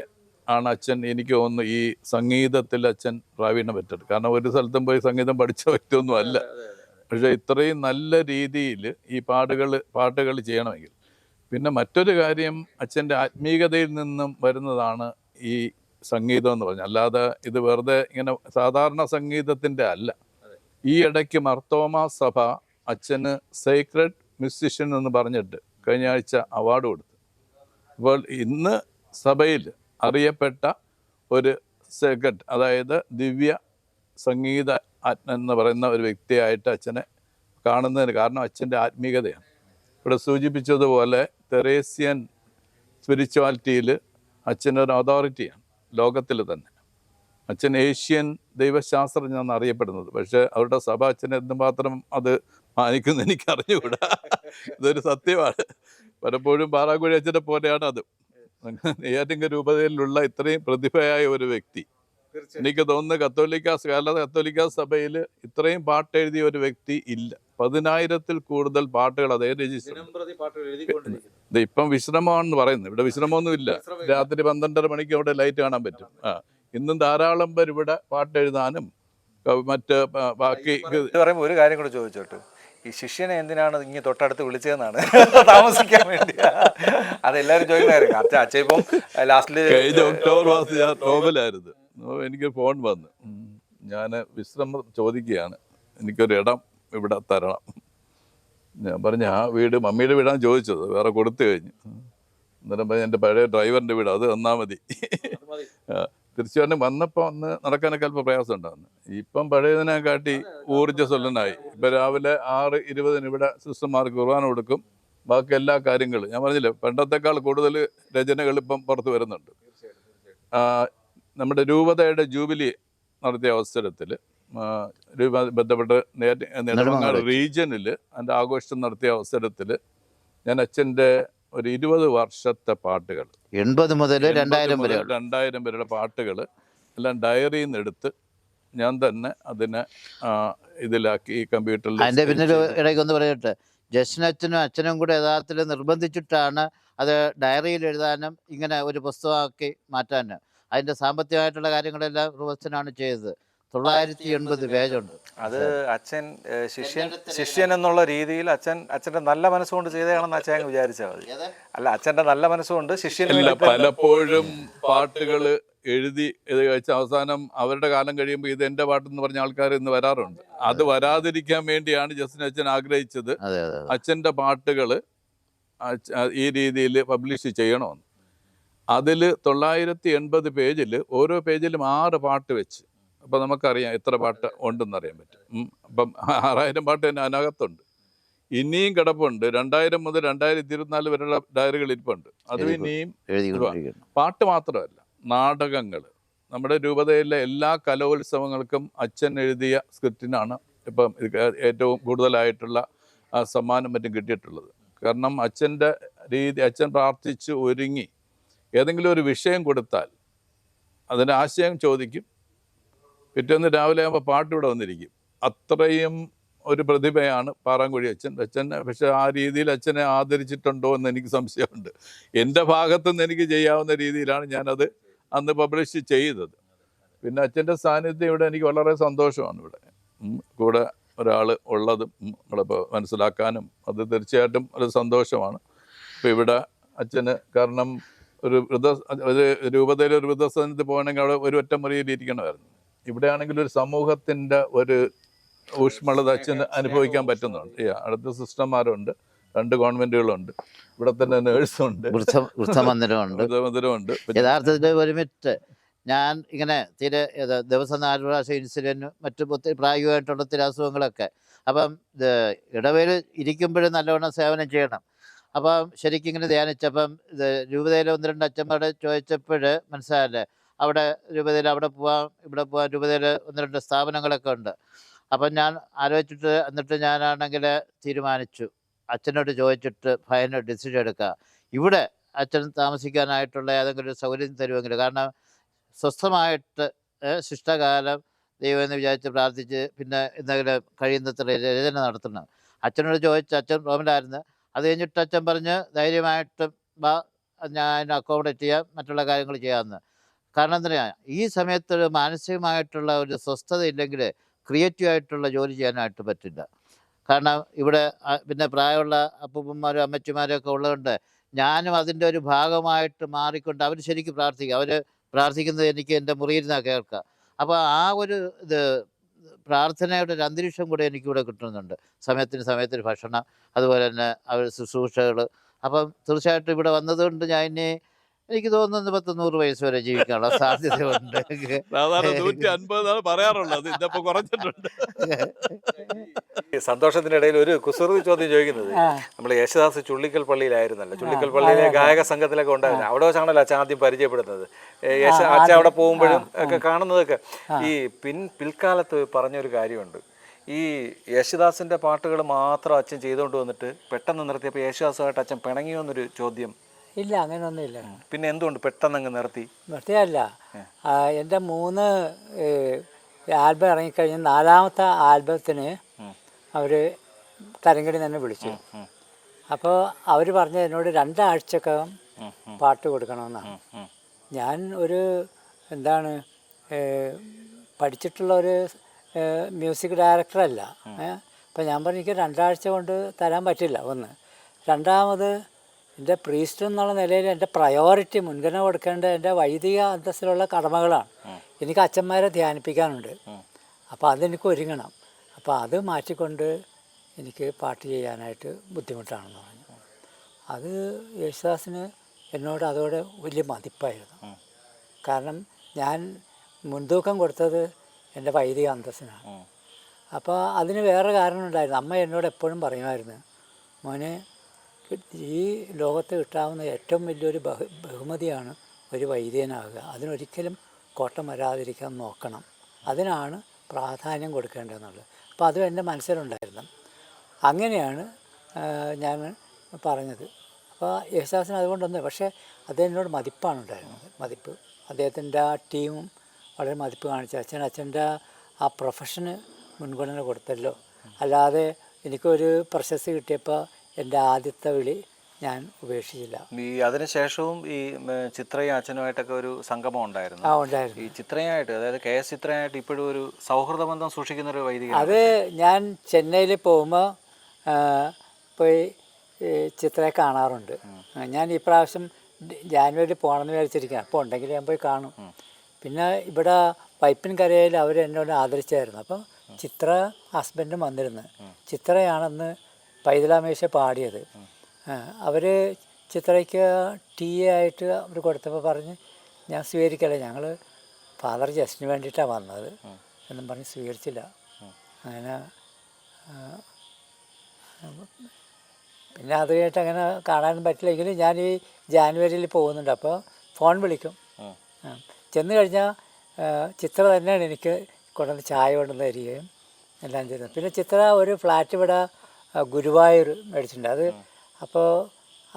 ആണ് അച്ഛൻ, എനിക്ക് തോന്നുന്നു, ഈ സംഗീതത്തിൽ അച്ഛൻ പ്രാവീണ്യം പറ്റത്. കാരണം ഒരു സ്ഥലത്തും പോയി സംഗീതം പഠിച്ച വ്യക്തിയൊന്നും അല്ല. പക്ഷേ ഇത്രയും നല്ല രീതിയിൽ ഈ പാട്ടുകൾ ചെയ്യണമെങ്കിൽ. പിന്നെ മറ്റൊരു കാര്യം, അച്ഛൻ്റെ ആത്മീയതയിൽ നിന്നും വരുന്നതാണ് ഈ സംഗീതം എന്ന് പറഞ്ഞാൽ. അല്ലാതെ ഇത് വെറുതെ ഇങ്ങനെ സാധാരണ സംഗീതത്തിൻ്റെ അല്ല. ഈ ഇടയ്ക്ക് മർത്തോമ സഭ അച്ഛന് സീക്രട്ട് മ്യൂസിഷ്യൻ എന്ന് പറഞ്ഞിട്ട് കഴിഞ്ഞ ആഴ്ച അവാർഡ് കൊടുത്തു. അപ്പോൾ ഇന്ന് സഭയിൽ അറിയപ്പെട്ട ഒരു സീക്രട്ട്, അതായത് ദിവ്യ സംഗീത എന്ന് പറയുന്ന ഒരു വ്യക്തിയായിട്ട് അച്ഛനെ കാണുന്നതിന് കാരണം അച്ഛൻ്റെ ആത്മീയതയാണ്. ഇവിടെ സൂചിപ്പിച്ചതുപോലെ തെരേസ്യൻ സ്പിരിച്വാലിറ്റിയിൽ അച്ഛനൊരു അതോറിറ്റിയാണ് ലോകത്തിൽ തന്നെ. അച്ഛൻ ഏഷ്യൻ ദൈവശാസ്ത്രജ്ഞനാണ് അറിയപ്പെടുന്നത്. പക്ഷേ അവരുടെ സഭ അച്ഛനെ എന്തുമാത്രം അത് മാനിക്കുന്നു എനിക്ക് അറിഞ്ഞുകൂടാ. ഇതൊരു സത്യമാണ്. പലപ്പോഴും പാറാങ്കുഴി അച്ഛനെ പോലെയാണ് അത്. നെയ്യാറ്റിൻകര രൂപതയിലുള്ള ഇത്രയും പ്രതിഭയായ ഒരു വ്യക്തി, എനിക്ക് തോന്നുന്നു കത്തോലിക്ക സഭയിൽ ഇത്രയും പാട്ട് എഴുതിയ ഒരു വ്യക്തി ഇല്ല. 10,000-ൽ കൂടുതൽ പാട്ടുകൾ അദ്ദേഹം രചിച്ചു. ഇപ്പം വിശ്രമമാണെന്ന് പറയുന്നത്. ഇവിടെ വിശ്രമമൊന്നുമില്ല. രാത്രി 12:30 മണിക്ക് അവിടെ ലൈറ്റ് കാണാൻ പറ്റും. ഇന്നും ധാരാളം പേർ ഇവിടെ പാട്ട് എഴുതാനും മറ്റ് ബാക്കി പറയുമ്പോൾ ഒരു കാര്യം കൂടെ ചോദിച്ചോട്ടെ, ഈ ശിഷ്യനെ എന്തിനാണ് ഇങ്ങനെ തൊട്ടടുത്ത് വിളിച്ചതെന്നാണ് താമസിക്കാൻ വേണ്ടി. അതെല്ലാവരും ചോദിക്കുന്നതായിരുന്നു. അച്ഛൻ ഇപ്പം ലാസ്റ്റിൽ കഴിഞ്ഞ ഒക്ടോബർ മാസം ഞാൻ റോമിലായിരുന്നു. എനിക്ക് ഫോൺ വന്നു, ഞാൻ വിശ്രമം ചോദിക്കുകയാണ്, എനിക്കൊരു ഇടം ഇവിടെ തരണം. ഞാൻ പറഞ്ഞു ആ വീട് മമ്മിയുടെ വീടാണ് ചോദിച്ചത്, വേറെ കൊടുത്തു കഴിഞ്ഞു. അന്നേരം പറഞ്ഞ് എൻ്റെ പഴയ ഡ്രൈവറിൻ്റെ വീട്, അത് തന്നാൽ മതി. തീർച്ചയായിട്ടും വന്നപ്പോൾ ഒന്ന് നടക്കാനൊക്കെ അല്പം പ്രയാസം ഉണ്ടാകുന്നു. ഇപ്പം പഴയതിനെ കാട്ടി ഊർജ്ജസ്വലനായി. ഇപ്പം രാവിലെ 6:20 ഇവിടെ സിസ്റ്റർമാർക്ക് കുർബാന കൊടുക്കും. ബാക്കി എല്ലാ കാര്യങ്ങളും ഞാൻ പറഞ്ഞില്ലേ, പണ്ടത്തെക്കാൾ കൂടുതൽ രചനകൾ ഇപ്പം പുറത്ത് വരുന്നുണ്ട്. നമ്മുടെ രൂപതയുടെ ജൂബിലി നടത്തിയ അവസരത്തിൽ ബന്ധപ്പെട്ട് നെടുമങ്ങാട് റീജിയനിൽ അതിൻ്റെ ആഘോഷം നടത്തിയ അവസരത്തിൽ ഞാൻ അച്ഛൻ്റെ ഒരു 20 വർഷത്തെ പാട്ടുകൾ, 80 മുതൽ 2000 വരെ 2000 പേരുടെ പാട്ടുകൾ എല്ലാം ഡയറിയിൽ നിന്ന് എടുത്ത് ഞാൻ തന്നെ അതിനെ ഇതിലാക്കി ഈ കമ്പ്യൂട്ടറിൽ. അതിൻ്റെ പിന്നൊരു ഇടയ്ക്കൊന്ന് പറയട്ടെ, ജസ്റ്റിനച്ഛനും അച്ഛനും കൂടെ യഥാർത്ഥത്തിൽ നിർബന്ധിച്ചിട്ടാണ് അത് ഡയറിയിൽ എഴുതാനും ഇങ്ങനെ ഒരു പുസ്തകമാക്കി മാറ്റാനും. അതിൻ്റെ സാമ്പത്തികമായിട്ടുള്ള കാര്യങ്ങളെല്ലാം റൂബസ്റ്റനാണ് ചെയ്തത്. 980 പേജുണ്ട്. അത് അച്ഛൻ ശിഷ്യൻ എന്നുള്ള രീതിയിൽ അച്ഛൻ്റെ നല്ല മനസ്സുകൊണ്ട് ചെയ്തതാണെന്ന് അച്ഛൻ അങ്ങ് വിചാരിച്ചാൽ മതി. അല്ല, അച്ഛൻ്റെ നല്ല മനസ്സുകൊണ്ട് ശിഷ്യന് പലപ്പോഴും പാട്ടുകൾ എഴുതി ഇത് കഴിച്ച അവസാനം അവരുടെ കാലം കഴിയുമ്പോൾ ഇത് എൻ്റെ പാട്ടെന്ന് പറഞ്ഞ ആൾക്കാർ ഇന്ന് വരാറുണ്ട്. അത് വരാതിരിക്കാൻ വേണ്ടിയാണ് ജസ്റ്റിൻ അച്ഛൻ ആഗ്രഹിച്ചത് അച്ഛൻ്റെ പാട്ടുകൾ ഈ രീതിയിൽ പബ്ലിഷ് ചെയ്യണമെന്ന്. അതിൽ 980 പേജിൽ ഓരോ പേജിലും 6 പാട്ട് വെച്ച്. അപ്പം നമുക്കറിയാം എത്ര പാട്ട് ഉണ്ടെന്ന് അറിയാൻ പറ്റും. അപ്പം 6000 പാട്ട് തന്നെ അതിനകത്തുണ്ട്. ഇനിയും കിടപ്പുണ്ട്. 2000 മുതൽ 2024 വരെയുള്ള ഡയറികൾ ഇരിപ്പുണ്ട്. അത് ഇനിയും പാട്ട് മാത്രമല്ല, നാടകങ്ങൾ. നമ്മുടെ രൂപതയിലെ എല്ലാ കലോത്സവങ്ങൾക്കും അച്ഛൻ എഴുതിയ സ്ക്രിപ്റ്റിനാണ് ഇപ്പം ഏറ്റവും കൂടുതലായിട്ടുള്ള സമ്മാനം മറ്റും കിട്ടിയിട്ടുള്ളത്. കാരണം അച്ഛൻ്റെ രീതി, അച്ഛൻ പ്രാർത്ഥിച്ച് ഒരുങ്ങി ഏതെങ്കിലും ഒരു വിഷയം കൊടുത്താൽ അതിൻ്റെ ആശയം ചോദിക്കും, പിറ്റേന്ന് രാവിലെ ആകുമ്പോൾ പാട്ട് ഇവിടെ വന്നിരിക്കും. അത്രയും ഒരു പ്രതിഭയാണ് പാറാങ്കുഴി അച്ഛൻ. പക്ഷെ ആ രീതിയിൽ അച്ഛനെ ആദരിച്ചിട്ടുണ്ടോ എന്ന് എനിക്ക് സംശയമുണ്ട്. എൻ്റെ ഭാഗത്തുനിന്ന് എനിക്ക് ചെയ്യാവുന്ന രീതിയിലാണ് ഞാനത് അന്ന് പബ്ലിഷ് ചെയ്തത്. പിന്നെ അച്ഛൻ്റെ സാന്നിധ്യം ഇവിടെ എനിക്ക് വളരെ സന്തോഷമാണ്. ഇവിടെ കൂടെ ഒരാൾ ഉള്ളതും നമ്മളിപ്പോൾ മനസ്സിലാക്കാനും അത് തീർച്ചയായിട്ടും ഒരു സന്തോഷമാണ്. ഇപ്പോൾ ഇവിടെ അച്ഛന്, കാരണം ഒരു രൂപതയിൽ ഒരു വൃദ്ധസദനത്തിൽ പോകണമെങ്കിൽ അവിടെ ഒരു ഒറ്റ മുറിയിൽ ഇരിക്കണമായിരുന്നു. ഇവിടെയാണെങ്കിൽ ഒരു സമൂഹത്തിൻ്റെ ഒരു ഊഷ്മളത അച്ഛന് അനുഭവിക്കാൻ പറ്റുന്നുണ്ട്. അടുത്ത സിസ്റ്റർമാരുണ്ട്, 2 ഗവൺമെൻറ്റുകളുണ്ട്, ഇവിടെ തന്നെ നേഴ്സുണ്ട്, വൃദ്ധമന്ദിരമുണ്ട്. യഥാർത്ഥത്തിൽ ഒരുമിച്ച് ഞാൻ ഇങ്ങനെ തീരെ ദിവസം 4 പ്രാവശ്യം ഇൻസുലിനും മറ്റു പ്രായോഗികമായിട്ടുള്ള ചില അസുഖങ്ങളൊക്കെ. അപ്പം ഇടവേള ഇരിക്കുമ്പോഴും നല്ലവണ്ണം സേവനം ചെയ്യണം. അപ്പം ശരിക്കും ഇങ്ങനെ ധ്യാനിച്ചപ്പം രൂപതയിൽ 1-2 അച്ഛന്മാരോട് ചോദിച്ചപ്പോൾ മനസ്സിലായല്ലേ, അവിടെ രൂപതയിൽ അവിടെ പോവാം ഇവിടെ പോവാം, രൂപതയിൽ 1-2 സ്ഥാപനങ്ങളൊക്കെ ഉണ്ട്. അപ്പം ഞാൻ ആലോചിച്ചിട്ട് എന്നിട്ട് ഞാനാണെങ്കിൽ തീരുമാനിച്ചു, അച്ഛനോട് ചോദിച്ചിട്ട് ഫൈനൽ ഡിസിഷൻ എടുക്കുക. ഇവിടെ അച്ഛൻ താമസിക്കാനായിട്ടുള്ള ഏതെങ്കിലും ഒരു സൗകര്യം തരുമെങ്കിൽ, കാരണം സ്വസ്ഥമായിട്ട് ശിഷ്ടകാലം ദൈവം എന്ന് വിചാരിച്ച് പ്രാർത്ഥിച്ച് പിന്നെ എന്തെങ്കിലും കഴിയുന്നത്ര രചന നടത്തണം. അച്ഛനോട് ചോദിച്ച്, അച്ഛൻ റോമിലായിരുന്നു. അത് കഴിഞ്ഞിട്ട് അച്ഛൻ പറഞ്ഞ് ധൈര്യമായിട്ടും ഞാൻ അക്കോമഡേറ്റ് ചെയ്യാം, മറ്റുള്ള കാര്യങ്ങൾ ചെയ്യാമെന്ന്. കാരണം എന്താ, ഈ സമയത്ത് മാനസികമായിട്ടുള്ള ഒരു സ്വസ്ഥത ഇല്ലെങ്കിൽ ക്രിയേറ്റീവായിട്ടുള്ള ജോലി ചെയ്യാനായിട്ട് പറ്റില്ല. കാരണം ഇവിടെ പിന്നെ പ്രായമുള്ള അപ്പൂപ്പന്മാരും അമ്മച്ചിമാരും ഒക്കെ ഉള്ളതുകൊണ്ട് ഞാനും അതിൻ്റെ ഒരു ഭാഗമായിട്ട് മാറിക്കൊണ്ട് അവർ ശരിക്കും പ്രാർത്ഥിക്കുക. അവർ പ്രാർത്ഥിക്കുന്നത് എനിക്ക് എൻ്റെ മുറിയിൽ നിന്നാണ് കേൾക്കുക. അപ്പോൾ ആ ഒരു പ്രാർത്ഥനയുടെ ഒരു അന്തരീക്ഷം കൂടെ എനിക്കിവിടെ കിട്ടുന്നുണ്ട്. സമയത്തിന് ഭക്ഷണം, അതുപോലെ തന്നെ അവർ ശുശ്രൂഷകൾ. അപ്പം തീർച്ചയായിട്ടും ഇവിടെ വന്നതുകൊണ്ട് ഞാൻ ഇനി എനിക്ക് തോന്നുന്നു 100 വയസ്സ് വരെ ജീവിക്കാനുള്ള സാധ്യതയുണ്ട്. പറയാറുള്ളത് ഇതപ്പോൾ കുറഞ്ഞിട്ടുണ്ട്. സന്തോഷത്തിനിടയിൽ ഒരു കുസൃതി ചോദ്യം ചോദിക്കുന്നത്, നമ്മൾ യേശുദാസ് ചുള്ളിക്കൽ പള്ളിയിലായിരുന്നല്ലോ, ചുള്ളിക്കൽ പള്ളിയിലെ ഗായക സംഘത്തിലൊക്കെ ഉണ്ടായിരുന്നു. അവിടെ വെച്ചാണല്ലോ അച്ഛൻ ആദ്യം പരിചയപ്പെടുന്നത്. അച്ഛൻ അവിടെ പോകുമ്പോഴും ഒക്കെ കാണുന്നതൊക്കെ. ഈ പിൽക്കാലത്ത് പറഞ്ഞൊരു കാര്യമുണ്ട്, ഈ യേശുദാസിൻ്റെ പാട്ടുകൾ മാത്രം അച്ഛൻ ചെയ്തുകൊണ്ട് വന്നിട്ട് പെട്ടെന്ന് നിർത്തിയപ്പോൾ യേശുദാസുമായിട്ട് അച്ഛൻ പിണങ്ങിയോന്നൊരു ചോദ്യം. ഇല്ല, അങ്ങനെയൊന്നുമില്ല. പിന്നെ എന്തുകൊണ്ട് പെട്ടെന്ന് അങ്ങ് നിർത്തിയല്ല, എൻ്റെ 3 ആൽബം ഇറങ്ങിക്കഴിഞ്ഞ് 4ാമത്തെ ആൽബത്തിന് അവർ തരങ്കടി തന്നെ വിളിച്ചു. അപ്പോൾ അവർ പറഞ്ഞ എന്നോട് 2 ആഴ്ചക്കകം പാട്ട് കൊടുക്കണമെന്നാണ്. ഞാൻ ഒരു പഠിച്ചിട്ടുള്ള ഒരു മ്യൂസിക് ഡയറക്ടറല്ല, അപ്പോൾ ഞാൻ പറഞ്ഞു എനിക്ക് 2 ആഴ്ച കൊണ്ട് തരാൻ പറ്റില്ല ഒന്ന്. രണ്ടാമത് എൻ്റെ പ്രീസ്റ്റ് എന്നുള്ള നിലയിൽ എൻ്റെ പ്രയോറിറ്റി മുൻഗണന കൊടുക്കേണ്ട എൻ്റെ വൈദിക അന്തസ്സിലുള്ള കടമകളാണ്. എനിക്ക് അച്ഛന്മാരെ ധ്യാനിപ്പിക്കാനുണ്ട്. അപ്പോൾ അതെനിക്ക് ഒരുങ്ങണം. അപ്പോൾ അത് മാറ്റിക്കൊണ്ട് എനിക്ക് പാട്ട് ചെയ്യാനായിട്ട് ബുദ്ധിമുട്ടാണെന്ന് പറഞ്ഞു. അത് യേശുദാസിന് എന്നോട് അതോടെ വലിയ മതിപ്പായിരുന്നു. കാരണം ഞാൻ മുൻതൂക്കം കൊടുത്തത് എൻ്റെ വൈദിക അന്തസ്സിനാണ്. അപ്പോൾ അതിന് വേറെ കാരണമുണ്ടായിരുന്നു. അമ്മ എന്നോട് എപ്പോഴും പറയുമായിരുന്നു, മോനെ ഈ ലോകത്ത് കിട്ടാവുന്ന ഏറ്റവും വലിയൊരു ബഹുമതിയാണ് ഒരു വൈദികനാകുക. അതിനൊരിക്കലും കോട്ടം വരാതിരിക്കാൻ നോക്കണം, അതിനാണ് പ്രാധാന്യം കൊടുക്കേണ്ടതെന്നുള്ളത്. അപ്പോൾ അതും എൻ്റെ മനസ്സിലുണ്ടായിരുന്നു. അങ്ങനെയാണ് ഞാൻ പറഞ്ഞത്. അപ്പോൾ യേശുദാസിന് അതുകൊണ്ടൊന്നും, പക്ഷേ അദ്ദേഹം എന്നോട് മതിപ്പാണ് ഉണ്ടായിരുന്നത്. മതിപ്പ്, അദ്ദേഹത്തിൻ്റെ ആ ടീമും വളരെ മതിപ്പ് കാണിച്ചു. അച്ഛൻ്റെ ആ പ്രൊഫഷന് മുൻഗണന കൊടുത്തല്ലോ. അല്ലാതെ എനിക്കൊരു പ്രശസ്തി കിട്ടിയപ്പോൾ എൻ്റെ ആദ്യത്തെ വിളി ഞാൻ ഉപേക്ഷിച്ചില്ല. ഈ അതിനുശേഷവും ഈ ചിത്രയും അച്ഛനുമായിട്ടൊക്കെ ഒരു സംഗമം ഉണ്ടായിരുന്നു. ഉണ്ടായിരുന്നു. ഈ ചിത്രയായിട്ട്, അതായത് KS ചിത്രയായിട്ട് ഇപ്പോഴും ഒരു സൗഹൃദ ബന്ധം സൂക്ഷിക്കുന്ന ഒരു വൈദികൻ. അത് ഞാൻ ചെന്നൈയിൽ പോകുമ്പോൾ പോയി ചിത്രയെ കാണാറുണ്ട്. ഞാൻ ഈ പ്രാവശ്യം ജാനുവരി പോകണമെന്ന് വിചാരിച്ചിരിക്കുകയാണ്. അപ്പോൾ ഉണ്ടെങ്കിൽ ഞാൻ പോയി കാണും. പിന്നെ ഇവിടെ വൈപ്പിൻകരയിൽ അവർ എന്നോട് ആദരിച്ചായിരുന്നു. അപ്പം ചിത്ര ഹസ്ബൻഡും വന്നിരുന്നു. ചിത്രയാണെന്ന് പൈതലാമേശ പാടിയത്. അവർ ചിത്രയ്ക്ക് ടീ ആയിട്ട് അവർ കൊടുത്തപ്പോൾ പറഞ്ഞ് ഞാൻ സ്വീകരിക്കല്ല, ഞങ്ങൾ ഫാദർ ജസ്റ്റിന് വേണ്ടിയിട്ടാണ് വന്നത് എന്നും പറഞ്ഞ് സ്വീകരിച്ചില്ല. അങ്ങനെ പിന്നെ അത് കഴിഞ്ഞിട്ട് അങ്ങനെ കാണാനും പറ്റില്ലെങ്കിലും ഞാൻ ഈ ജാനുവരിയിൽ പോകുന്നുണ്ട്. അപ്പോൾ ഫോൺ വിളിക്കും. ചെന്ന് കഴിഞ്ഞാൽ ചിത്ര തന്നെയാണ് എനിക്ക് കൊണ്ടുവന്ന് ചായ കൊണ്ടുവന്ന് തരികയും എല്ലാം ചെയ്തത്. പിന്നെ ചിത്ര ഒരു ഫ്ലാറ്റ് ഇവിടെ ഗുരുവായൂർ മേടിച്ചിട്ടുണ്ട്. അത് അപ്പോൾ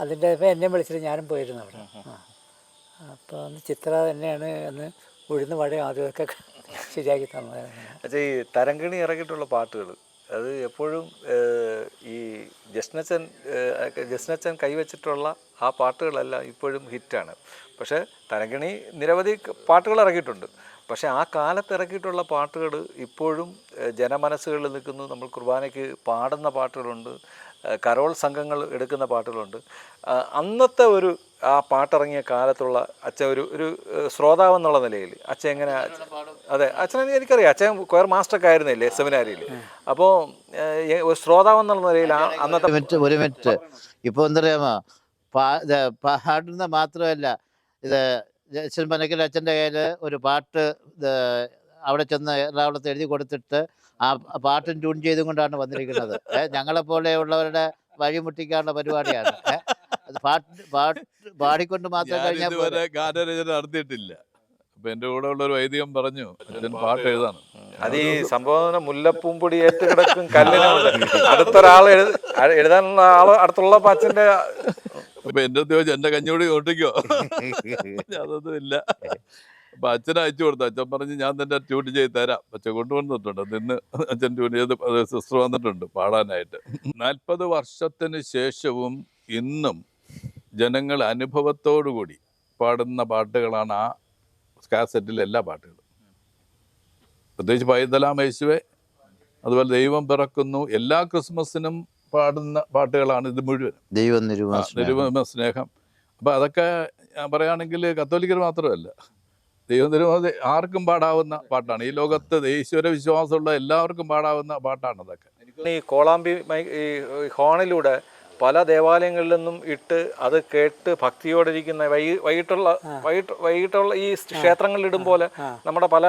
അതിൻ്റെ ഇപ്പോൾ എന്നെ വിളിച്ചിട്ട് ഞാനും പോയിരുന്നു അവിടെ. അപ്പോൾ അന്ന് ചിത്ര തന്നെയാണ് അന്ന് ഉഴുന്ന് വടയും ആദ്യമൊക്കെ ശരിയാക്കി തന്നത്. അച്ഛാ, ഈ തരങ്കിണി ഇറങ്ങിയിട്ടുള്ള പാട്ടുകൾ അത് എപ്പോഴും ഈ ജസ്നച്ചൻ കൈവച്ചിട്ടുള്ള ആ പാട്ടുകളെല്ലാം ഇപ്പോഴും ഹിറ്റാണ്. പക്ഷേ തരങ്കിണി നിരവധി പാട്ടുകൾ ഇറക്കിയിട്ടുണ്ട്. പക്ഷേ ആ കാലത്ത് ഇറക്കിയിട്ടുള്ള പാട്ടുകൾ ഇപ്പോഴും ജനമനസ്സുകളിൽ നിൽക്കുന്നു. നമ്മൾ കുർബാനയ്ക്ക് പാടുന്ന പാട്ടുകളുണ്ട്, കരോൾ സംഘങ്ങൾ എടുക്കുന്ന പാട്ടുകളുണ്ട്. അന്നത്തെ ഒരു ആ പാട്ടിറങ്ങിയ കാലത്തുള്ള അച്ഛൻ ഒരു ശ്രോതാവെന്നുള്ള നിലയിൽ അച്ഛൻ എങ്ങനെ? അതെ, അച്ഛനെ എനിക്കറിയാം, അച്ഛൻ കൊയർ മാസ്റ്ററൊക്കെ ആയിരുന്നില്ലേ സെമിനാരിയിൽ. അപ്പോൾ ഒരു ശ്രോതാവെന്നുള്ള നിലയിൽ അന്നത്തെ ഒരു മിനിറ്റ് ഇപ്പോൾ എന്തറിയാമോ, പാടുന്ന മാത്രമല്ല, ഇത് അച്ഛൻ പനക്കൽ അച്ഛൻ്റെ കയ്യിൽ ഒരു പാട്ട് അവിടെ ചെന്ന് എറണാകുളത്ത് എഴുതി കൊടുത്തിട്ട് ആ പാട്ടും ട്യൂൺ ചെയ്തും കൊണ്ടാണ് വന്നിരിക്കുന്നത്. ഞങ്ങളെപ്പോലെയുള്ളവരുടെ വഴിമുട്ടിക്കാനുള്ള പരിപാടിയാണ്. അത് പാടിക്കൊണ്ട് മാത്രം കഴിഞ്ഞാൽ ഗാനരചന നടത്തിയിട്ടില്ല. അപ്പൊ എന്റെ കൂടെ ഉള്ള ഒരു വൈദികം പറഞ്ഞു അച്ഛൻ പാട്ട് എഴുതാണ്. അത് ഈ സംഭവം മുല്ലപ്പൂമ്പൊടി ഏറ്റ് കിടക്കും കല്ലിന് അടുത്തൊരാൾ എഴുതാനുള്ള ആള് അടുത്തുള്ള അച്ഛൻ്റെ. അപ്പൊ എന്റെ ചോദിച്ചു എന്റെ കഞ്ഞൂടി ഒട്ടിക്കോ? അതൊന്നും ഇല്ല. അപ്പൊ അച്ഛനെ അയച്ചു കൊടുത്തു. അച്ഛൻ പറഞ്ഞ് ഞാൻ തന്നെ ട്യൂൺ ചെയ്ത് തരാം. അച്ഛൻ കൊണ്ടുവന്നിട്ടുണ്ട്. അതിന്ന് അച്ഛൻ ട്യൂൺ ചെയ്ത് സിസ്റ്റർ വന്നിട്ടുണ്ട് പാടാനായിട്ട്. 40 വർഷത്തിന് ശേഷവും ഇന്നും ജനങ്ങൾ അനുഭവത്തോടുകൂടി പാടുന്ന പാട്ടുകളാണ് ആ കാസറ്റിലെ എല്ലാ പാട്ടുകളും. പ്രത്യേകിച്ച് പൈതലാം യേശുവേ, അതുപോലെ ദൈവം പിറക്കുന്നു, എല്ലാ ക്രിസ്മസിനും പാടുന്ന പാട്ടുകളാണ് ഇത് മുഴുവൻ. ദൈവം നിരുപമ സ്നേഹം. അപ്പം അതൊക്കെ പറയുകയാണെങ്കിൽ കത്തോലിക്കർ മാത്രമല്ല, ദൈവം നിരുപമ ആർക്കും പാടാവുന്ന പാട്ടാണ്. ഈ ലോകത്ത് ഈശ്വര വിശ്വാസമുള്ള എല്ലാവർക്കും പാടാവുന്ന പാട്ടാണ് അതൊക്കെ. ഈ കോളാമ്പി ഹോണിലൂടെ പല ദേവാലയങ്ങളിൽ നിന്നും ഇട്ട് അത് കേട്ട് ഭക്തിയോടിരിക്കുന്ന വൈകിട്ടുള്ള ഈ ക്ഷേത്രങ്ങളിൽ ഇടും പോലെ നമ്മുടെ പല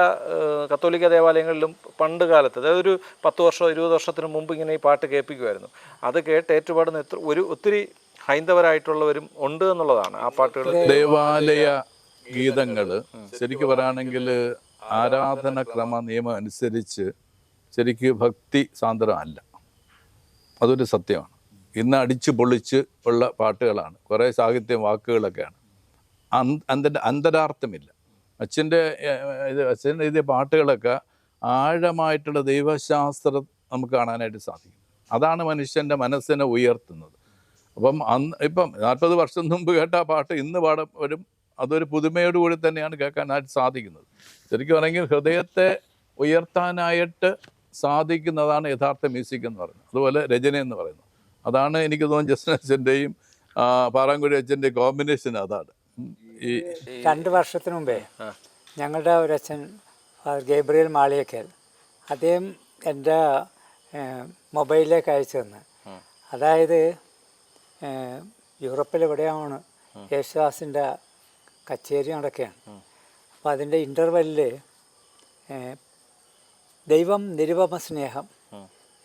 കത്തോലിക്ക ദേവാലയങ്ങളിലും പണ്ട് കാലത്ത്, അതായത് ഒരു 10 വർഷം 20 വർഷത്തിന് മുമ്പ് ഇങ്ങനെ ഈ പാട്ട് കേൾപ്പിക്കുമായിരുന്നു. അത് കേട്ട് ഏറ്റുപാടുന്ന ഒത്തിരി ഹൈന്ദവരായിട്ടുള്ളവരും ഉണ്ട് എന്നുള്ളതാണ് ആ പാട്ടുകൾ. ദേവാലയ ഗീതങ്ങൾ ശരിക്കും പറയുകയാണെങ്കിൽ ആരാധനക്രമ നിയമം അനുസരിച്ച് ശരിക്ക് ഭക്തി സാന്ദ്രമല്ല. അതൊരു സത്യമാണ്. ഇന്ന് അടിച്ചു പൊളിച്ച് ഉള്ള പാട്ടുകളാണ്, കുറേ സാഹിത്യം വാക്കുകളൊക്കെയാണ്. അന്തരാർത്ഥമില്ല. അച്ഛൻ എഴുതിയ പാട്ടുകളൊക്കെ ആഴമായിട്ടുള്ള ദൈവശാസ്ത്രം നമുക്ക് കാണാനായിട്ട് സാധിക്കും. അതാണ് മനുഷ്യൻ്റെ മനസ്സിനെ ഉയർത്തുന്നത്. അപ്പം ഇപ്പം 40 വർഷം മുമ്പ് കേട്ട ആ പാട്ട് ഇന്ന് വരും. അതൊരു പുതുമയോടുകൂടി തന്നെയാണ് കേൾക്കാനായിട്ട് സാധിക്കുന്നത്. ശരിക്കും പറഞ്ഞെങ്കിൽ ഹൃദയത്തെ ഉയർത്താനായിട്ട് സാധിക്കുന്നതാണ് യഥാർത്ഥ മ്യൂസിക് എന്ന് പറയുന്നത്. അതുപോലെ രചന എന്ന് പറയുന്നത് അതാണ് എനിക്ക് തോന്നുന്നു. ജസ്റ്റിൻ അച്ഛൻ്റെയും പാറാങ്കുഴി അച്ഛൻ്റെയും കോമ്പിനേഷൻ അതാണ്. ഈ 2 വർഷത്തിന് മുമ്പേ ഞങ്ങളുടെ ഒരു അച്ഛൻ ഫാദർ ഗേബ്രിയൽ മാളിയക്കൽ അദ്ദേഹം എൻ്റെ മൊബൈലിലേക്ക് അയച്ചു തന്നു. അതായത് യൂറോപ്പിൽ എവിടെയാണ് യേശുദാസിൻ്റെ കച്ചേരി നടക്കുകയാണ്. അപ്പോൾ അതിൻ്റെ ഇൻ്റർവെല്ലിൽ ദൈവം നിരുപമ സ്നേഹം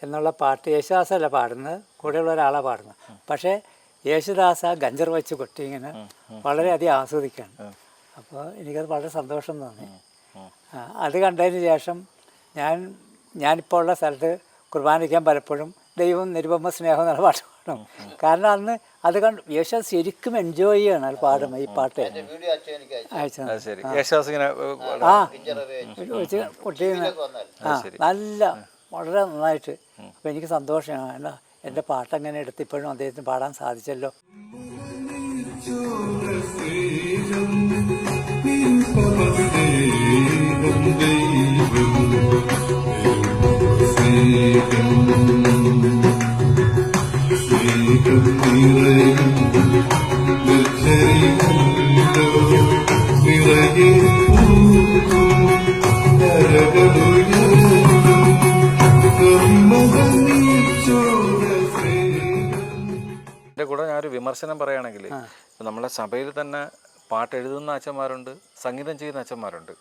എന്നുള്ള പാട്ട് യേശുദാസല്ല പാടുന്നത്, കൂടെയുള്ള ഒരാളാണ് പാടുന്നത്. പക്ഷേ യേശുദാസ് ആ ഗഞ്ചർ വെച്ച് കൊട്ടി ഇങ്ങനെ വളരെയധികം ആസ്വദിക്കുകയാണ്. അപ്പോൾ എനിക്കത് വളരെ സന്തോഷം തോന്നി. അത് കണ്ടതിന് ശേഷം ഞാനിപ്പോൾ ഉള്ള സ്ഥലത്ത് കുർബാനിക്കാൻ പലപ്പോഴും ദൈവം നിരുപമ സ്നേഹം എന്നുള്ള പാട്ട് പാടും. കാരണം അന്ന് അത് കണ്ട് യേശുദാസ് ശരിക്കും എൻജോയ് ചെയ്യണം അത് പാടും. ഈ പാട്ട് അയച്ചത് കുട്ടി നല്ല വളരെ നന്നായിട്ട്. അപ്പം എനിക്ക് സന്തോഷമാണ്. എന്നാ എൻ്റെ പാട്ടങ്ങനെ എടുത്തിപ്പോഴും അദ്ദേഹത്തിന് പാടാൻ സാധിച്ചല്ലോ. എൻ്റെ കൂടെ ഞാനൊരു വിമർശനം പറയുകയാണെങ്കിൽ നമ്മളെ സഭയിൽ തന്നെ പാട്ട് എഴുതുന്ന അച്ഛന്മാരുണ്ട്, സംഗീതം ചെയ്യുന്ന അച്ഛന്മാരുണ്ട്.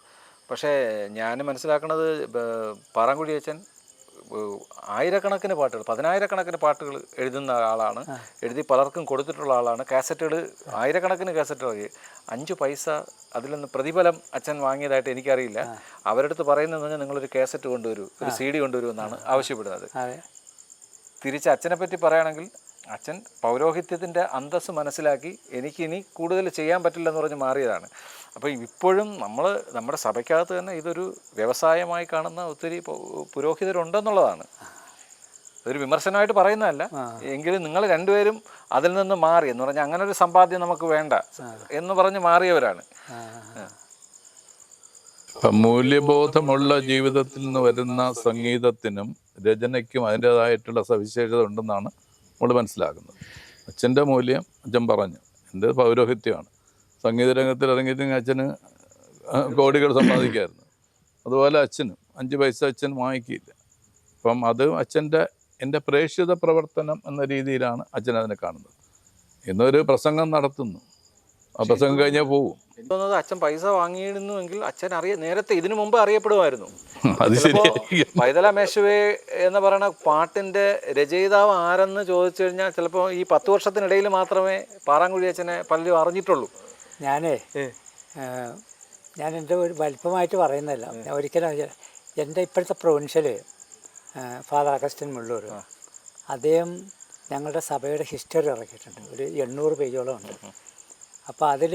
പക്ഷേ ഞാൻ മനസ്സിലാക്കുന്നത് പാറാങ്കുഴി അച്ഛൻ ആയിരക്കണക്കിന് പാട്ടുകൾ, 10,000-കണക്കിന് പാട്ടുകൾ എഴുതുന്ന ആളാണ്. എഴുതി പലർക്കും കൊടുത്തിട്ടുള്ള ആളാണ്. കാസറ്റുകൾ ആയിരക്കണക്കിന് കാസറ്റുകൾ, 5 പൈസ അതിൽ നിന്ന് പ്രതിഫലം അച്ഛൻ വാങ്ങിയതായിട്ട് എനിക്കറിയില്ല. അവരടുത്ത് പറയുന്നതെന്ന് പറഞ്ഞാൽ നിങ്ങളൊരു കാസറ്റ് കൊണ്ടുവരൂ, ഒരു CD കൊണ്ടുവരൂ എന്നാണ് ആവശ്യപ്പെടുന്നത്. തിരിച്ച് അച്ഛനെ പറ്റി പറയുകയാണെങ്കിൽ അച്ഛൻ പൗരോഹിത്യത്തിൻ്റെ അന്തസ്സ് മനസ്സിലാക്കി എനിക്കിനി കൂടുതൽ ചെയ്യാൻ പറ്റില്ലെന്ന് പറഞ്ഞ് മാറിയതാണ്. അപ്പോൾ ഇപ്പോഴും നമ്മുടെ സഭയ്ക്കകത്ത് തന്നെ ഇതൊരു വ്യവസായമായി കാണുന്ന ഒത്തിരി പുരോഹിതരുണ്ടെന്നുള്ളതാണ്. ഒരു വിമർശനമായിട്ട് പറയുന്നതല്ല. എങ്കിലും നിങ്ങൾ രണ്ടുപേരും അതിൽ നിന്ന് മാറി എന്ന് പറഞ്ഞാൽ അങ്ങനെ ഒരു സമ്പാദ്യം നമുക്ക് വേണ്ട എന്ന് പറഞ്ഞ് മാറിയവരാണ്. മൂല്യബോധമുള്ള ജീവിതത്തിൽ നിന്ന് വരുന്ന സംഗീതത്തിനും രചനയ്ക്കും അതിൻ്റേതായിട്ടുള്ള സവിശേഷത ഉണ്ടെന്നാണ് നമ്മൾ മനസ്സിലാക്കുന്നത്. അച്ഛൻ്റെ മൂല്യം അച്ഛൻ പറഞ്ഞു, എൻ്റെ പൗരോഹിത്യമാണ്. സംഗീത രംഗത്തിൽ ഇറങ്ങിയിട്ടെങ്കിൽ അച്ഛന് കോടികൾ സമ്പാദിക്കായിരുന്നു. അതുപോലെ അച്ഛനും 5 പൈസ അച്ഛൻ വാങ്ങിക്കില്ല. അപ്പം അത് എൻ്റെ പ്രേക്ഷിത പ്രവർത്തനം എന്ന രീതിയിലാണ് അച്ഛൻ അതിനെ കാണുന്നത്. ഇന്നൊരു പ്രസംഗം നടത്തുന്നു, ആ പ്രസംഗം കഴിഞ്ഞാൽ പോവും. തോന്നുന്നത് അച്ഛൻ പൈസ വാങ്ങിയിരുന്നുവെങ്കിൽ അച്ഛൻ നേരത്തെ ഇതിനു മുമ്പ് അറിയപ്പെടുമായിരുന്നു. അത് ശരി. പൈതല മേശുവേ എന്ന് പറയുന്ന പാട്ടിന്റെ രചയിതാവ് ആരെന്ന് ചോദിച്ചു കഴിഞ്ഞാൽ ചിലപ്പോൾ ഈ 10 വർഷത്തിനിടയിൽ മാത്രമേ പാറാങ്കുഴി അച്ഛനെ പലരും അറിഞ്ഞിട്ടുള്ളൂ. ഞാൻ എൻ്റെ ഒരു വലിപ്പമായിട്ട് പറയുന്നതല്ല. ഞാൻ ഒരിക്കലും എൻ്റെ ഇപ്പോഴത്തെ പ്രൊവിൻഷ്യൽ ഫാദർ അഗസ്റ്റിൻ മുള്ളൂർ, അദ്ദേഹം ഞങ്ങളുടെ സഭയുടെ ഹിസ്റ്ററി ഇറക്കിയിട്ടുണ്ട്. ഒരു 800 പേജോളം ഉണ്ട്. അപ്പോൾ അതിൽ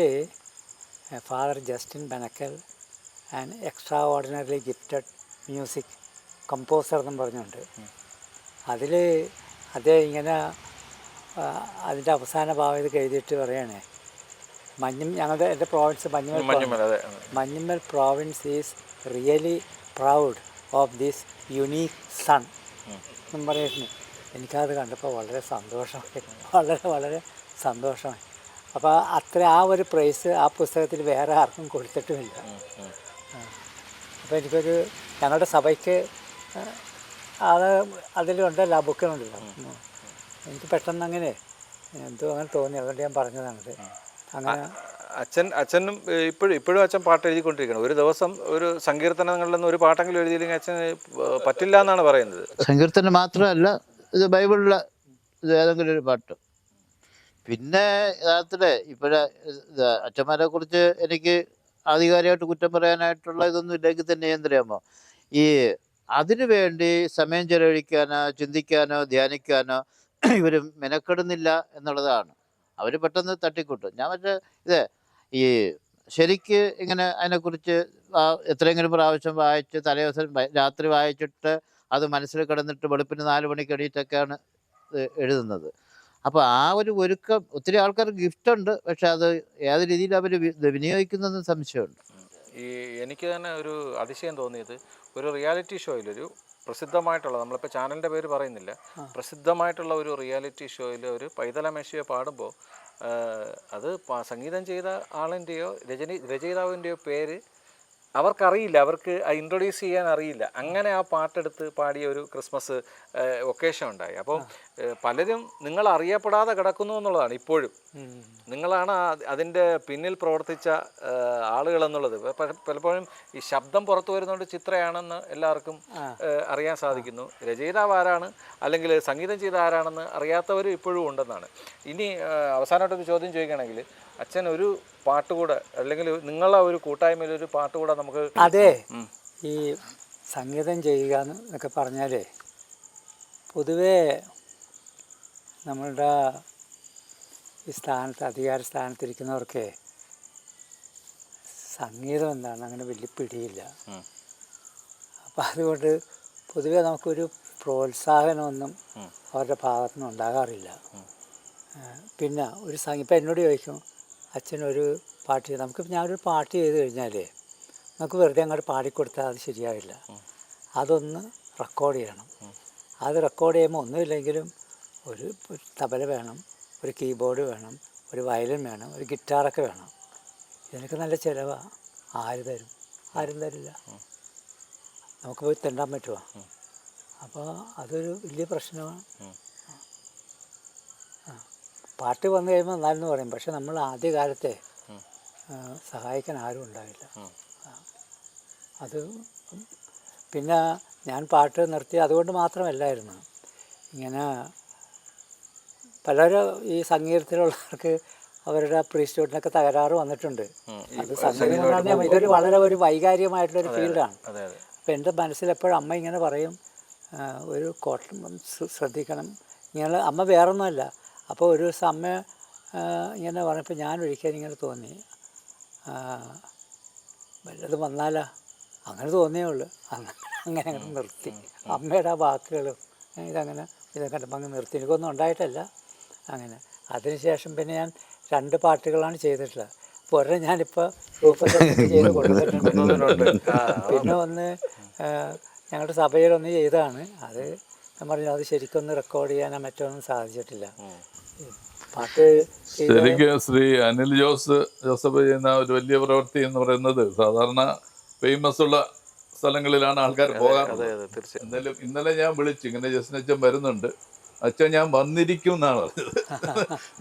father Justin Banakkal and extraordinarily gifted music composer എന്നും പറഞ്ഞുണ്ട്. അതിൽ അദ്ദേഹം ഇങ്ങനെ അതിൻ്റെ അവസാന ഭാഗം ഇത് എഴുതിയിട്ട് പറയുകയാണേ, എൻ്റെ province Manjummel province is really proud of this unique son എന്നും പറയുന്നു. എനിക്കത് കണ്ടപ്പോൾ വളരെ സന്തോഷമായി, വളരെ സന്തോഷമായി. അപ്പോൾ ആ ഒരു പ്രൈസ് ആ പുസ്തകത്തിൽ വേറെ ആർക്കും കൊടുത്തിട്ടുമില്ല. അപ്പോൾ എനിക്കൊരു ഞങ്ങളുടെ സഭയ്ക്ക് അതിലുണ്ടല്ലോ, ആ ബുക്കിലുണ്ടല്ലോ. എനിക്ക് പെട്ടെന്ന് അങ്ങനെ തോന്നി, അതുകൊണ്ട് ഞാൻ പറഞ്ഞതാണത്. അങ്ങനെ അച്ഛനും ഇപ്പോഴും അച്ഛൻ പാട്ട് എഴുതിക്കൊണ്ടിരിക്കണം. ഒരു ദിവസം ഒരു സങ്കീർത്തനങ്ങളിൽ നിന്ന് ഒരു പാട്ടെങ്കിലും എഴുതിയില്ലെങ്കിൽ അച്ഛന് പറ്റില്ല എന്നാണ് പറയുന്നത്. സങ്കീർത്തനം മാത്രമല്ല, ഇത് ബൈബിളിലെ ഏതെങ്കിലും ഒരു പാട്ട്. പിന്നെ യഥാർത്ഥത്തിൽ ഇപ്പോഴേ അച്ഛന്മാരെ കുറിച്ച് എനിക്ക് ആധികാരികമായിട്ട് കുറ്റം പറയാനായിട്ടുള്ള ഇതൊന്നും ഇല്ലെങ്കിൽ തന്നെ എന്തറിയാമോ, ഈ അതിനു വേണ്ടി സമയം ചെലവഴിക്കാനോ ചിന്തിക്കാനോ ധ്യാനിക്കാനോ ഇവർ മെനക്കെടുന്നില്ല എന്നുള്ളതാണ്. അവർ പെട്ടെന്ന് തട്ടിക്കൂട്ടും. ഞാൻ ഈ ശരിക്ക് ഇങ്ങനെ അതിനെക്കുറിച്ച് എത്രയെങ്കിലും പ്രാവശ്യം വായിച്ച് തലേദിവസം രാത്രി വായിച്ചിട്ട് അത് മനസ്സിൽ കിടന്നിട്ട് വെളുപ്പിന് 4 മണിക്ക് എണീറ്റൊക്കെയാണ് എഴുതുന്നത്. അപ്പോൾ ആ ഒരു ഒരുക്കം, ഒത്തിരി ആൾക്കാർക്ക് ഗിഫ്റ്റുണ്ട്, പക്ഷെ അത് ഏത് രീതിയിൽ അവർ വിനിയോഗിക്കുന്നതെന്ന് സംശയമുണ്ട്. എനിക്ക് തന്നെ ഒരു അതിശയം തോന്നിയത്, ഒരു റിയാലിറ്റി ഷോയിലൊരു പ്രസിദ്ധമായിട്ടുള്ള, നമ്മളിപ്പോൾ ചാനലിൻ്റെ പേര് പറയുന്നില്ല, പ്രസിദ്ധമായിട്ടുള്ള ഒരു റിയാലിറ്റി ഷോയിൽ ഒരു പൈതല മേശയെ പാടുമ്പോൾ അത് സംഗീതം ചെയ്ത ആളിൻ്റെയോ രചയിതാവിൻ്റെയോ പേര് അവർക്കറിയില്ല, അവർക്ക് ഇൻട്രൊഡ്യൂസ് ചെയ്യാൻ അറിയില്ല. അങ്ങനെ ആ പാട്ടെടുത്ത് പാടിയ ഒരു ക്രിസ്മസ് ഒക്കേഷൻ ഉണ്ടായി. അപ്പം പലരും നിങ്ങൾ അറിയപ്പെടാതെ കിടക്കുന്നു എന്നുള്ളതാണ് ഇപ്പോഴും. നിങ്ങളാണ് അതിൻ്റെ പിന്നിൽ പ്രവർത്തിച്ച ആളുകൾ എന്നുള്ളത്. പലപ്പോഴും ഈ ശബ്ദം പുറത്തു വരുന്നതുകൊണ്ട് ചിത്രയാണെന്ന് എല്ലാവർക്കും അറിയാൻ സാധിക്കുന്നു. രചയിതാവ് ആരാണ് അല്ലെങ്കിൽ സംഗീതം ചെയ്ത ആരാണെന്ന് അറിയാത്തവർ ഇപ്പോഴും ഉണ്ടെന്നാണ്. ഇനി അവസാനമായിട്ടൊരു ചോദ്യം ചോദിക്കുകയാണെങ്കിൽ, അച്ഛൻ ഒരു പാട്ടുകൂടെ അല്ലെങ്കിൽ നിങ്ങളെ ഒരു കൂട്ടായ്മയിൽ ഒരു പാട്ടുകൂടെ നമുക്ക്. അതെ, ഈ സംഗീതം ചെയ്യുക എന്നൊക്കെ പറഞ്ഞാലേ പൊതുവേ നമ്മളുടെ ഈ സ്ഥാനത്ത്, അധികാര സ്ഥാനത്തിരിക്കുന്നവർക്ക് സംഗീതം എന്താണ് അങ്ങനെ വലിയ പിടിയില്ല. അപ്പം അതുകൊണ്ട് പൊതുവേ നമുക്കൊരു പ്രോത്സാഹനമൊന്നും അവരുടെ ഭാഗത്തുനിന്ന് ഉണ്ടാകാറില്ല. പിന്നെ ഒരു ഇപ്പം എന്നോട് ചോദിക്കും, അച്ഛനൊരു പാട്ട് ചെയ്ത് ഞാനൊരു പാട്ട് ചെയ്ത് കഴിഞ്ഞാൽ നമുക്ക് വെറുതെ അങ്ങോട്ട് പാടിക്കൊടുത്താൽ അത് ശരിയാവില്ല. അതൊന്ന് റെക്കോർഡ് ചെയ്യണം. അത് റെക്കോർഡ് ചെയ്യുമ്പോൾ ഒന്നുമില്ലെങ്കിലും ഒരു തബല വേണം, ഒരു കീബോർഡ് വേണം, ഒരു വയലിൻ വേണം, ഒരു ഗിറ്റാറൊക്കെ വേണം. ഇതിനൊക്കെ നല്ല ചിലവാണ്. ആര് തരും? ആരും തരില്ല. നമുക്ക് പോയി തെണ്ടാൻ പറ്റുമോ? അപ്പോൾ അതൊരു വലിയ പ്രശ്നമാണ്. പാട്ട് വന്നു കഴിയുമ്പോൾ എന്നാലെന്ന് പറയും, പക്ഷെ നമ്മൾ ആദ്യകാലത്തെ സഹായിക്കാൻ ആരും ഉണ്ടാവില്ല. അത് പിന്നെ ഞാൻ പാട്ട് നിർത്തി അതുകൊണ്ട് മാത്രമല്ലായിരുന്നു. ഇങ്ങനെ പലരും ഈ സംഗീതത്തിലുള്ളവർക്ക് അവരുടെ പ്രീസ്റ്റ്ഹുഡിനൊക്കെ തകരാറ് വന്നിട്ടുണ്ട്. അത് സംഗീതം എന്ന് പറഞ്ഞാൽ ഇതൊരു വളരെ ഒരു വൈകാരികമായിട്ടുള്ളൊരു ഫീൽഡാണ്. അപ്പം എൻ്റെ മനസ്സിലെപ്പോഴും അമ്മ ഇങ്ങനെ പറയും, ഒരു ശ്രദ്ധിക്കണം. ഇങ്ങനെ അമ്മ വേറൊന്നുമല്ല. അപ്പോൾ ഒരു ദിവസം അമ്മ ഇങ്ങനെ പറഞ്ഞപ്പോൾ ഞാൻ ഒരിക്കലും ഇങ്ങനെ തോന്നി, വല്ലതും വന്നാലാ, അങ്ങനെ തോന്നിയേ ഉള്ളൂ. അങ്ങനെ നിർത്തി. അമ്മയുടെ ആ വാക്കുകളും ഇതൊക്കെ കണ്ടപ്പോൾ അങ്ങ് നിർത്തി. എനിക്കൊന്നും ഉണ്ടായിട്ടല്ല. അങ്ങനെ അതിനുശേഷം പിന്നെ ഞാൻ 2 പാട്ടുകളാണ് ചെയ്തിട്ടുള്ളത്. അപ്പോൾ ഒരെണ്ണം ഞാനിപ്പോൾ ചെയ്ത് കൊടുത്തിട്ടുണ്ട്. പിന്നെ ഒന്ന് ഞങ്ങളുടെ സഭയിലൊന്ന് ചെയ്തതാണ്. അത് ഞാൻ പറഞ്ഞു, അത് ശരിക്കൊന്ന് റെക്കോർഡ് ചെയ്യാനോ മറ്റൊന്നും സാധിച്ചിട്ടില്ല. പാട്ട് ശരിക്കും ശ്രീ അനിൽ ജോസഫ് ചെയ്യുന്ന ഒരു വലിയ പ്രവൃത്തി എന്ന് പറയുന്നത് സാധാരണ ഫേമസ് ഉള്ള സ്ഥലങ്ങളിലാണ് ആൾക്കാർ പോകാറുള്ളത്. എന്തായാലും ഇന്നലെ ഞാൻ വിളിച്ചു, ഇങ്ങനെ ജസ്നച്ചൻ വരുന്നുണ്ട്, അച്ഛൻ ഞാൻ വന്നിരിക്കും എന്നാണ് പറഞ്ഞത്.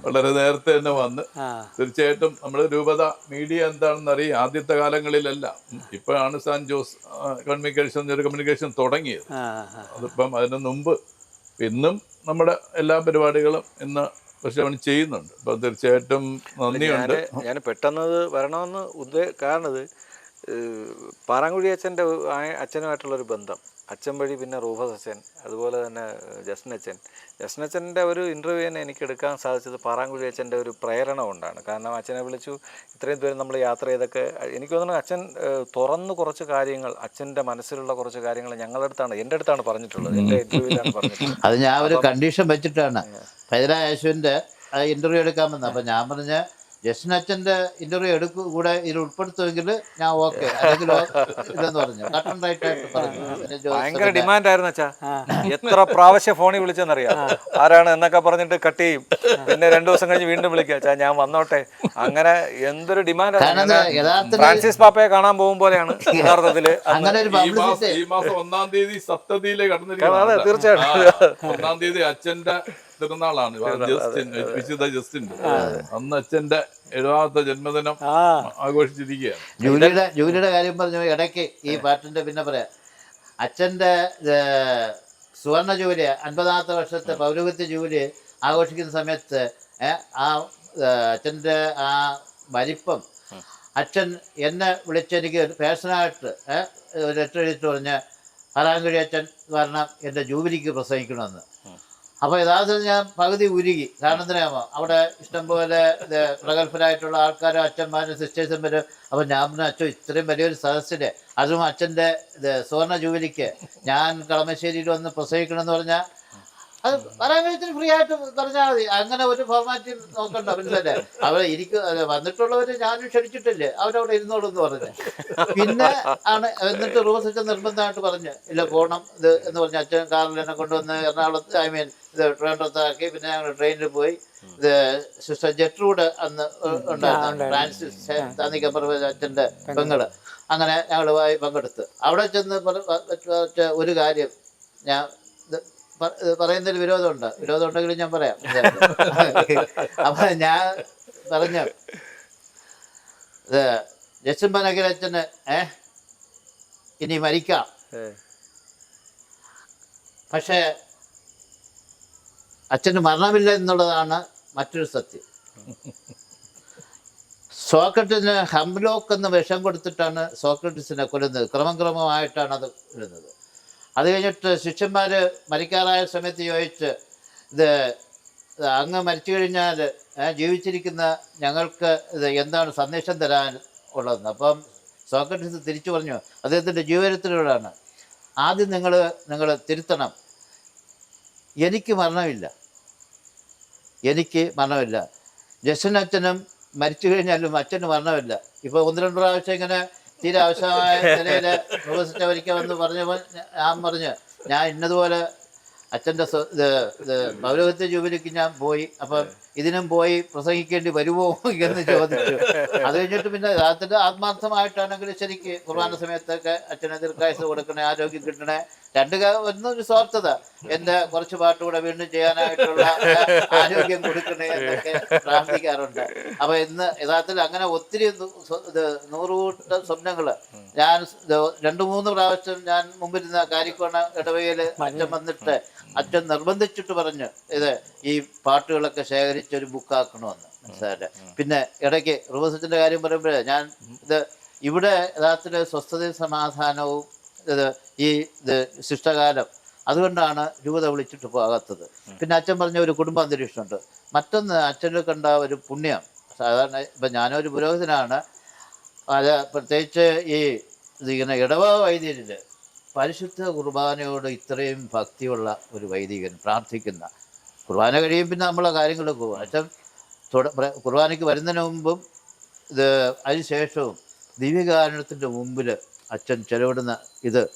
വളരെ നേരത്തെ തന്നെ വന്ന്. തീർച്ചയായിട്ടും നമ്മൾ രൂപത മീഡിയ എന്താണെന്ന് അറിയാം. ആദ്യത്തെ കാലങ്ങളിലല്ല, ഇപ്പോഴാണ് സാൻ ജോസ് കമ്മ്യൂണിക്കേഷൻ തുടങ്ങിയത്. അതിപ്പം അതിന് മുമ്പ് ഇന്നും നമ്മുടെ എല്ലാ പരിപാടികളും ഇന്ന് പക്ഷെ അവൻ ചെയ്യുന്നുണ്ട്. അപ്പം തീർച്ചയായിട്ടും നന്ദിയുണ്ട്. ഞാൻ പെട്ടെന്ന് വരണമെന്ന് കാരണം പാറാങ്കുഴി അച്ഛനുമായിട്ടുള്ളൊരു ബന്ധം, അച്ഛൻ വഴി പിന്നെ റൂഫസ് അച്ഛൻ, അതുപോലെ തന്നെ ജസ്നച്ചൻ്റെ ഒരു ഇൻ്റർവ്യൂ തന്നെ എനിക്ക് എടുക്കാൻ സാധിച്ചത് പാറാങ്കുഴി അച്ഛൻ്റെ ഒരു പ്രേരണ കൊണ്ടാണ്. കാരണം അച്ഛനെ വിളിച്ചു, ഇത്രയും ദൂരം നമ്മൾ യാത്ര ചെയ്തൊക്കെ എനിക്ക് തോന്നുന്നു അച്ഛൻ തുറന്ന് കുറച്ച് കാര്യങ്ങൾ, അച്ഛൻ്റെ മനസ്സിലുള്ള കുറച്ച് കാര്യങ്ങൾ എൻ്റെ അടുത്താണ് പറഞ്ഞിട്ടുള്ളത്, എൻ്റെ ഇൻ്റർവ്യൂവിലാണ് പറഞ്ഞിട്ടുള്ളത്. അത് ഞാൻ ഒരു കണ്ടീഷൻ വെച്ചിട്ടാണ് പൈതല യേശുവിൻ്റെ ഇൻ്റർവ്യൂ എടുക്കാൻ വന്നത്. അപ്പം ഞാൻ പറഞ്ഞ ജസ്നച്ചൻ്റെ ഇൻ്റർവ്യൂ കൂടെ ഇതിൽ ഉൾപ്പെടുത്തുമെങ്കിൽ ഞാൻ ഓക്കെ, അല്ലെങ്കിൽ ഇല്ലെന്ന് പറഞ്ഞു. കട്ടൻ റൈറ്റ് ആയിട്ട് പറഞ്ഞു. ഭയങ്കര ഡിമാൻഡ് ആയിരുന്നു അച്ഛാ. എത്ര പ്രാവശ്യം ഫോണിൽ വിളിച്ചെന്നറിയാം, ആരാണ് എന്നൊക്കെ പറഞ്ഞിട്ട് കട്ട് ചെയ്യും. പിന്നെ 2 ദിവസം കഴിഞ്ഞ് വീണ്ടും വിളിക്കുക, അച്ഛാ ഞാൻ വന്നോട്ടെ. അങ്ങനെ എന്തൊരു ഡിമാൻഡ്. ഫ്രാൻസിസ് പാപ്പയെ കാണാൻ പോകും പോലെയാണ് യഥാർത്ഥത്തില്. ഈ മാസം 1-ാം തീയതി സപ്തതിയിലെ കടന്നിരിക്കുന്നത്. തീർച്ചയായിട്ടും 1-ാം തീയതി അച്ഛൻ്റെ തിരുനാളാണ്, വിശുദ്ധ ജസ്റ്റിൻ്റെ. അന്ന് അച്ഛൻ്റെ 70ാമത്തെ ജന്മദിനം ആഘോഷിച്ചിരിക്കുകയാണ്. ജൂലിയുടെ കാര്യം പറഞ്ഞു ഇടയ്ക്ക് ഈ പാട്ടിന്റെ പിന്നെ പറയാം. അച്ഛൻ്റെ സുവർണ ജൂലി 50ാമത്തെ വർഷത്തെ പൗരോഹിത്യ ജൂലി ആഘോഷിക്കുന്ന സമയത്ത് ആ അച്ഛൻ്റെ ആ വലിപ്പം അച്ഛൻ എന്നെ വിളിച്ചെനിക്ക് പേഴ്സണലായിട്ട് ഒരു ലെറ്റർ എഴുതിയിട്ട് പറഞ്ഞ്, പാറാങ്കുഴി അച്ഛൻ കാരണം എൻ്റെ ജൂബിലിക്ക് പ്രസംഗിക്കണമെന്ന്. അപ്പോൾ യഥാർത്ഥത്തിൽ ഞാൻ പകുതി ഉരുകി. കാരണം എന്തിനാമോ, അവിടെ ഇഷ്ടംപോലെ പ്രഗത്ഭരായിട്ടുള്ള ആൾക്കാരും അച്ഛന്മാരും സിസ്റ്റേഴ്സും വരും. അപ്പോൾ ഞാൻ പറഞ്ഞ, അച്ഛൻ ഇത്രയും വലിയൊരു സദസ്സില്, അതും അച്ഛൻ്റെ സുവർണ ജൂബിലിക്ക് ഞാൻ കളമശ്ശേരിയിൽ വന്ന് പ്രസംഗിക്കണമെന്ന് പറഞ്ഞാൽ അത് പറയാൻ കഴിച്ചിട്ട് ഫ്രീ ആയിട്ട് പറഞ്ഞാൽ മതി. അങ്ങനെ ഒരു ഫോർമാറ്റ് നോക്കണ്ട, മനസ്സിലല്ലേ? അവിടെ വന്നിട്ടുള്ളവര് ഞാനും ക്ഷണിച്ചിട്ടില്ലേ, അവരവിടെ ഇരുന്നോളൂ എന്ന് പറഞ്ഞു. പിന്നെ ആണ് എന്നിട്ട് റൂസ് അച്ഛൻ നിർബന്ധമായിട്ട് പറഞ്ഞു ഇല്ല പോകണം ഇത് എന്ന് പറഞ്ഞ് അച്ഛൻ കാറിൽ എന്നെ കൊണ്ടുവന്ന് എറണാകുളത്ത് ഇത് ട്രിവാൻഡ്രത്താക്കി. പിന്നെ ഞങ്ങൾ ട്രെയിനിൽ പോയി. ഇത് സിസ്റ്റർ ജെട്രൂഡ് അന്ന് ഉണ്ടായിരുന്നു, ഫ്രാൻസിസ് അച്ഛൻ്റെ പെങ്ങള്. അങ്ങനെ ഞങ്ങൾ പോയി പങ്കെടുത്ത് അവിടെ ചെന്ന് ഒരു കാര്യം ഞാൻ പറയുന്നതിൽ വിരോധം ഉണ്ടെങ്കിലും ഞാൻ പറയാം. അപ്പൊ ഞാൻ പറഞ്ഞു ജസ്റ്റിൻ പനക്കലച്ഛന് ഇനി മരിക്കാം, പക്ഷെ അച്ഛന് മരണമില്ല എന്നുള്ളതാണ് മറ്റൊരു സത്യം. സോക്രട്ടീസിന് ഹംലോക്ക് എന്ന വിഷം കൊടുത്തിട്ടാണ് സോക്രട്ടീസിനെ കൊല്ലുന്നത്. ക്രമമായിട്ടാണ് അത് കൊല്ലുന്നത്. അത് കഴിഞ്ഞിട്ട് ശിഷ്യന്മാർ മരിക്കാറായ സമയത്ത് ചോദിച്ച് ഇത് അങ്ങ് മരിച്ചു കഴിഞ്ഞാൽ ജീവിച്ചിരിക്കുന്ന ഞങ്ങൾക്ക് ഇത് എന്താണ് സന്ദേശം തരാൻ ഉള്ളതെന്ന്. അപ്പം സോക്രട്ടീസ് തിരിച്ചു പറഞ്ഞു അദ്ദേഹത്തിൻ്റെ ജീവചരിത്രത്തിലൂടെയാണ്. ആദ്യം നിങ്ങൾ തിരുത്തണം, എനിക്ക് മരണമില്ല. ജസ്റ്റിൻ അച്ഛനും മരിച്ചു കഴിഞ്ഞാലും അച്ഛന് മരണമില്ല. ഇപ്പോൾ 1-2 പ്രാവശ്യം ഇങ്ങനെ തീരെ ആവശ്യമായ നിലയിൽ പ്രവചിക്കാൻ പറഞ്ഞപ്പോൾ ഞാൻ പറഞ്ഞു ഞാൻ ഇന്നതുപോലെ അച്ഛൻ്റെ പൗരോഹിത്യ ജൂബിലിക്ക് ഞാൻ പോയി, അപ്പം ഇതിനും പോയി പ്രസംഗിക്കേണ്ടി വരുമോ എന്ന് ചോദിച്ചു. അത് കഴിഞ്ഞിട്ട് പിന്നെ യഥാർത്ഥത്തിൽ ആത്മാർത്ഥമായിട്ടാണെങ്കിൽ ശരിക്ക് കുർബാന സമയത്തൊക്കെ അച്ഛനെ ദീർഘായുസ് കൊടുക്കണേ, ആരോഗ്യം കിട്ടണേ, ഒന്നൊരു സ്വാർത്ഥത, എൻ്റെ കുറച്ച് പാട്ടുകൂടെ വീണ്ടും ചെയ്യാനായിട്ടുള്ള ആരോഗ്യം കൊടുക്കണേ എന്നൊക്കെ പ്രാർത്ഥിക്കാറുണ്ട്. അപ്പൊ ഇന്ന് യഥാർത്ഥത്തിൽ അങ്ങനെ ഒത്തിരി 100 കൂട്ടം സ്വപ്നങ്ങൾ. ഞാൻ 2-3 പ്രാവശ്യം ഞാൻ മുമ്പിരുന്ന കാരിക്കോണ ഇടവകയിൽ അച്ഛൻ വന്നിട്ട് അച്ഛൻ നിർബന്ധിച്ചിട്ട് പറഞ്ഞു ഇത് ഈ പാട്ടുകളൊക്കെ ശേഖരിച്ചൊരു ബുക്കാക്കണമെന്ന്, മനസ്സിലായില്ലേ? പിന്നെ ഇടയ്ക്ക് റൂബസച്ചിൻ്റെ കാര്യം പറയുമ്പോഴേ ഞാൻ ഇവിടെ യഥാർത്ഥത്തിൽ സ്വസ്ഥതയും സമാധാനവും ശിഷ്ടകാലം അതുകൊണ്ടാണ് രൂപത വിളിച്ചിട്ട് പോകാത്തത്. പിന്നെ അച്ഛൻ പറഞ്ഞ ഒരു കുടുംബ അന്തരീക്ഷമുണ്ട്. മറ്റൊന്ന് അച്ഛനിൽ കണ്ട ഒരു പുണ്യം. സാധാരണ ഇപ്പം ഞാനൊരു പുരോഹിതനാണ്, അത് പ്രത്യേകിച്ച് ഇങ്ങനെ ഇടവ വൈദികരിൽ പരിശുദ്ധ കുർബാനയോട് ഇത്രയും ഭക്തിയുള്ള ഒരു വൈദികൻ പ്രാർത്ഥിക്കുന്ന, കുർബാന കഴിയും പിന്നെ നമ്മളെ കാര്യങ്ങൾ പോകും. അച്ഛൻ കുർബാനയ്ക്ക് വരുന്നതിന് മുമ്പും അതിനുശേഷവും ദിവ്യകാരുണ്യത്തിൻ്റെ മുമ്പിൽ അച്ഛൻ ചെലവിടുന്ന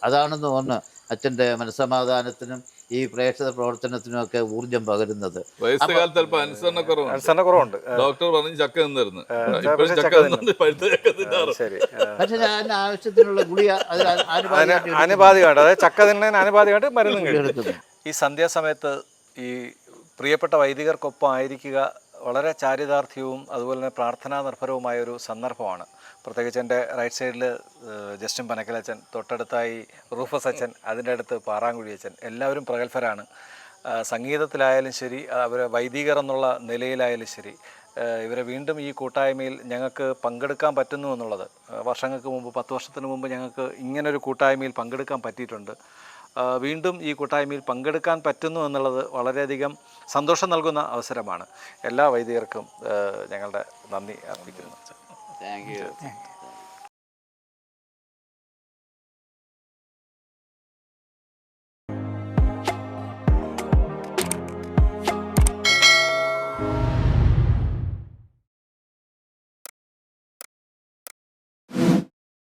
അതാണെന്ന് തോന്നുന്നു അച്ഛൻ്റെ മനസ്സമാധാനത്തിനും ഈ പ്രേക്ഷക പ്രവർത്തനത്തിനും ഒക്കെ ഊർജം പകരുന്നത്. വയസ്സുകാലത്ത് അല്പം അനുസരണക്കുറവുണ്ട്. ഡോക്ടർ പറഞ്ഞ് ചക്ക നിന്നിരുന്നു, പക്ഷെ ഞാൻ ആവശ്യത്തിനുള്ള ഗുളിക ആനുപാതികമായിട്ട്, അതായത് ചക്ക തിന്നതിന് ആനുപാതികമായിട്ട് മരുന്നും കഴിക്കും. ഈ സന്ധ്യാസമയത്ത് ഈ പ്രിയപ്പെട്ട വൈദികർക്കൊപ്പം ആയിരിക്കുക വളരെ ചാരിതാർത്ഥ്യവും അതുപോലെ തന്നെ പ്രാർത്ഥനാ നിർഭരവുമായ ഒരു സന്ദർഭമാണ്. പ്രത്യേകിച്ച് എൻ്റെ റൈറ്റ് സൈഡിൽ ജസ്റ്റിൻ പനക്കലച്ചൻ, തൊട്ടടുത്തായി റൂഫസ് അച്ഛൻ, അതിൻ്റെ അടുത്ത് പാറാങ്കുഴി അച്ഛൻ, എല്ലാവരും പ്രഗത്ഭരാണ്. സംഗീതത്തിലായാലും ശരി, അവരെ വൈദികർ എന്നുള്ള നിലയിലായാലും ശരി, ഇവരെ വീണ്ടും ഈ കൂട്ടായ്മയിൽ ഞങ്ങൾക്ക് പങ്കെടുക്കാൻ പറ്റുന്നു എന്നുള്ളത് വർഷങ്ങൾക്ക് മുമ്പ് 10 വർഷത്തിന് മുമ്പ് ഞങ്ങൾക്ക് ഇങ്ങനൊരു കൂട്ടായ്മയിൽ പങ്കെടുക്കാൻ പറ്റിയിട്ടുണ്ട്. വീണ്ടും ഈ കൂട്ടായ്മയിൽ പങ്കെടുക്കാൻ പറ്റുന്നു എന്നുള്ളത് വളരെയധികം സന്തോഷം നൽകുന്ന അവസരമാണ്. എല്ലാ വൈദികർക്കും ഞങ്ങളുടെ നന്ദി അർപ്പിക്കുന്നു. Thank you.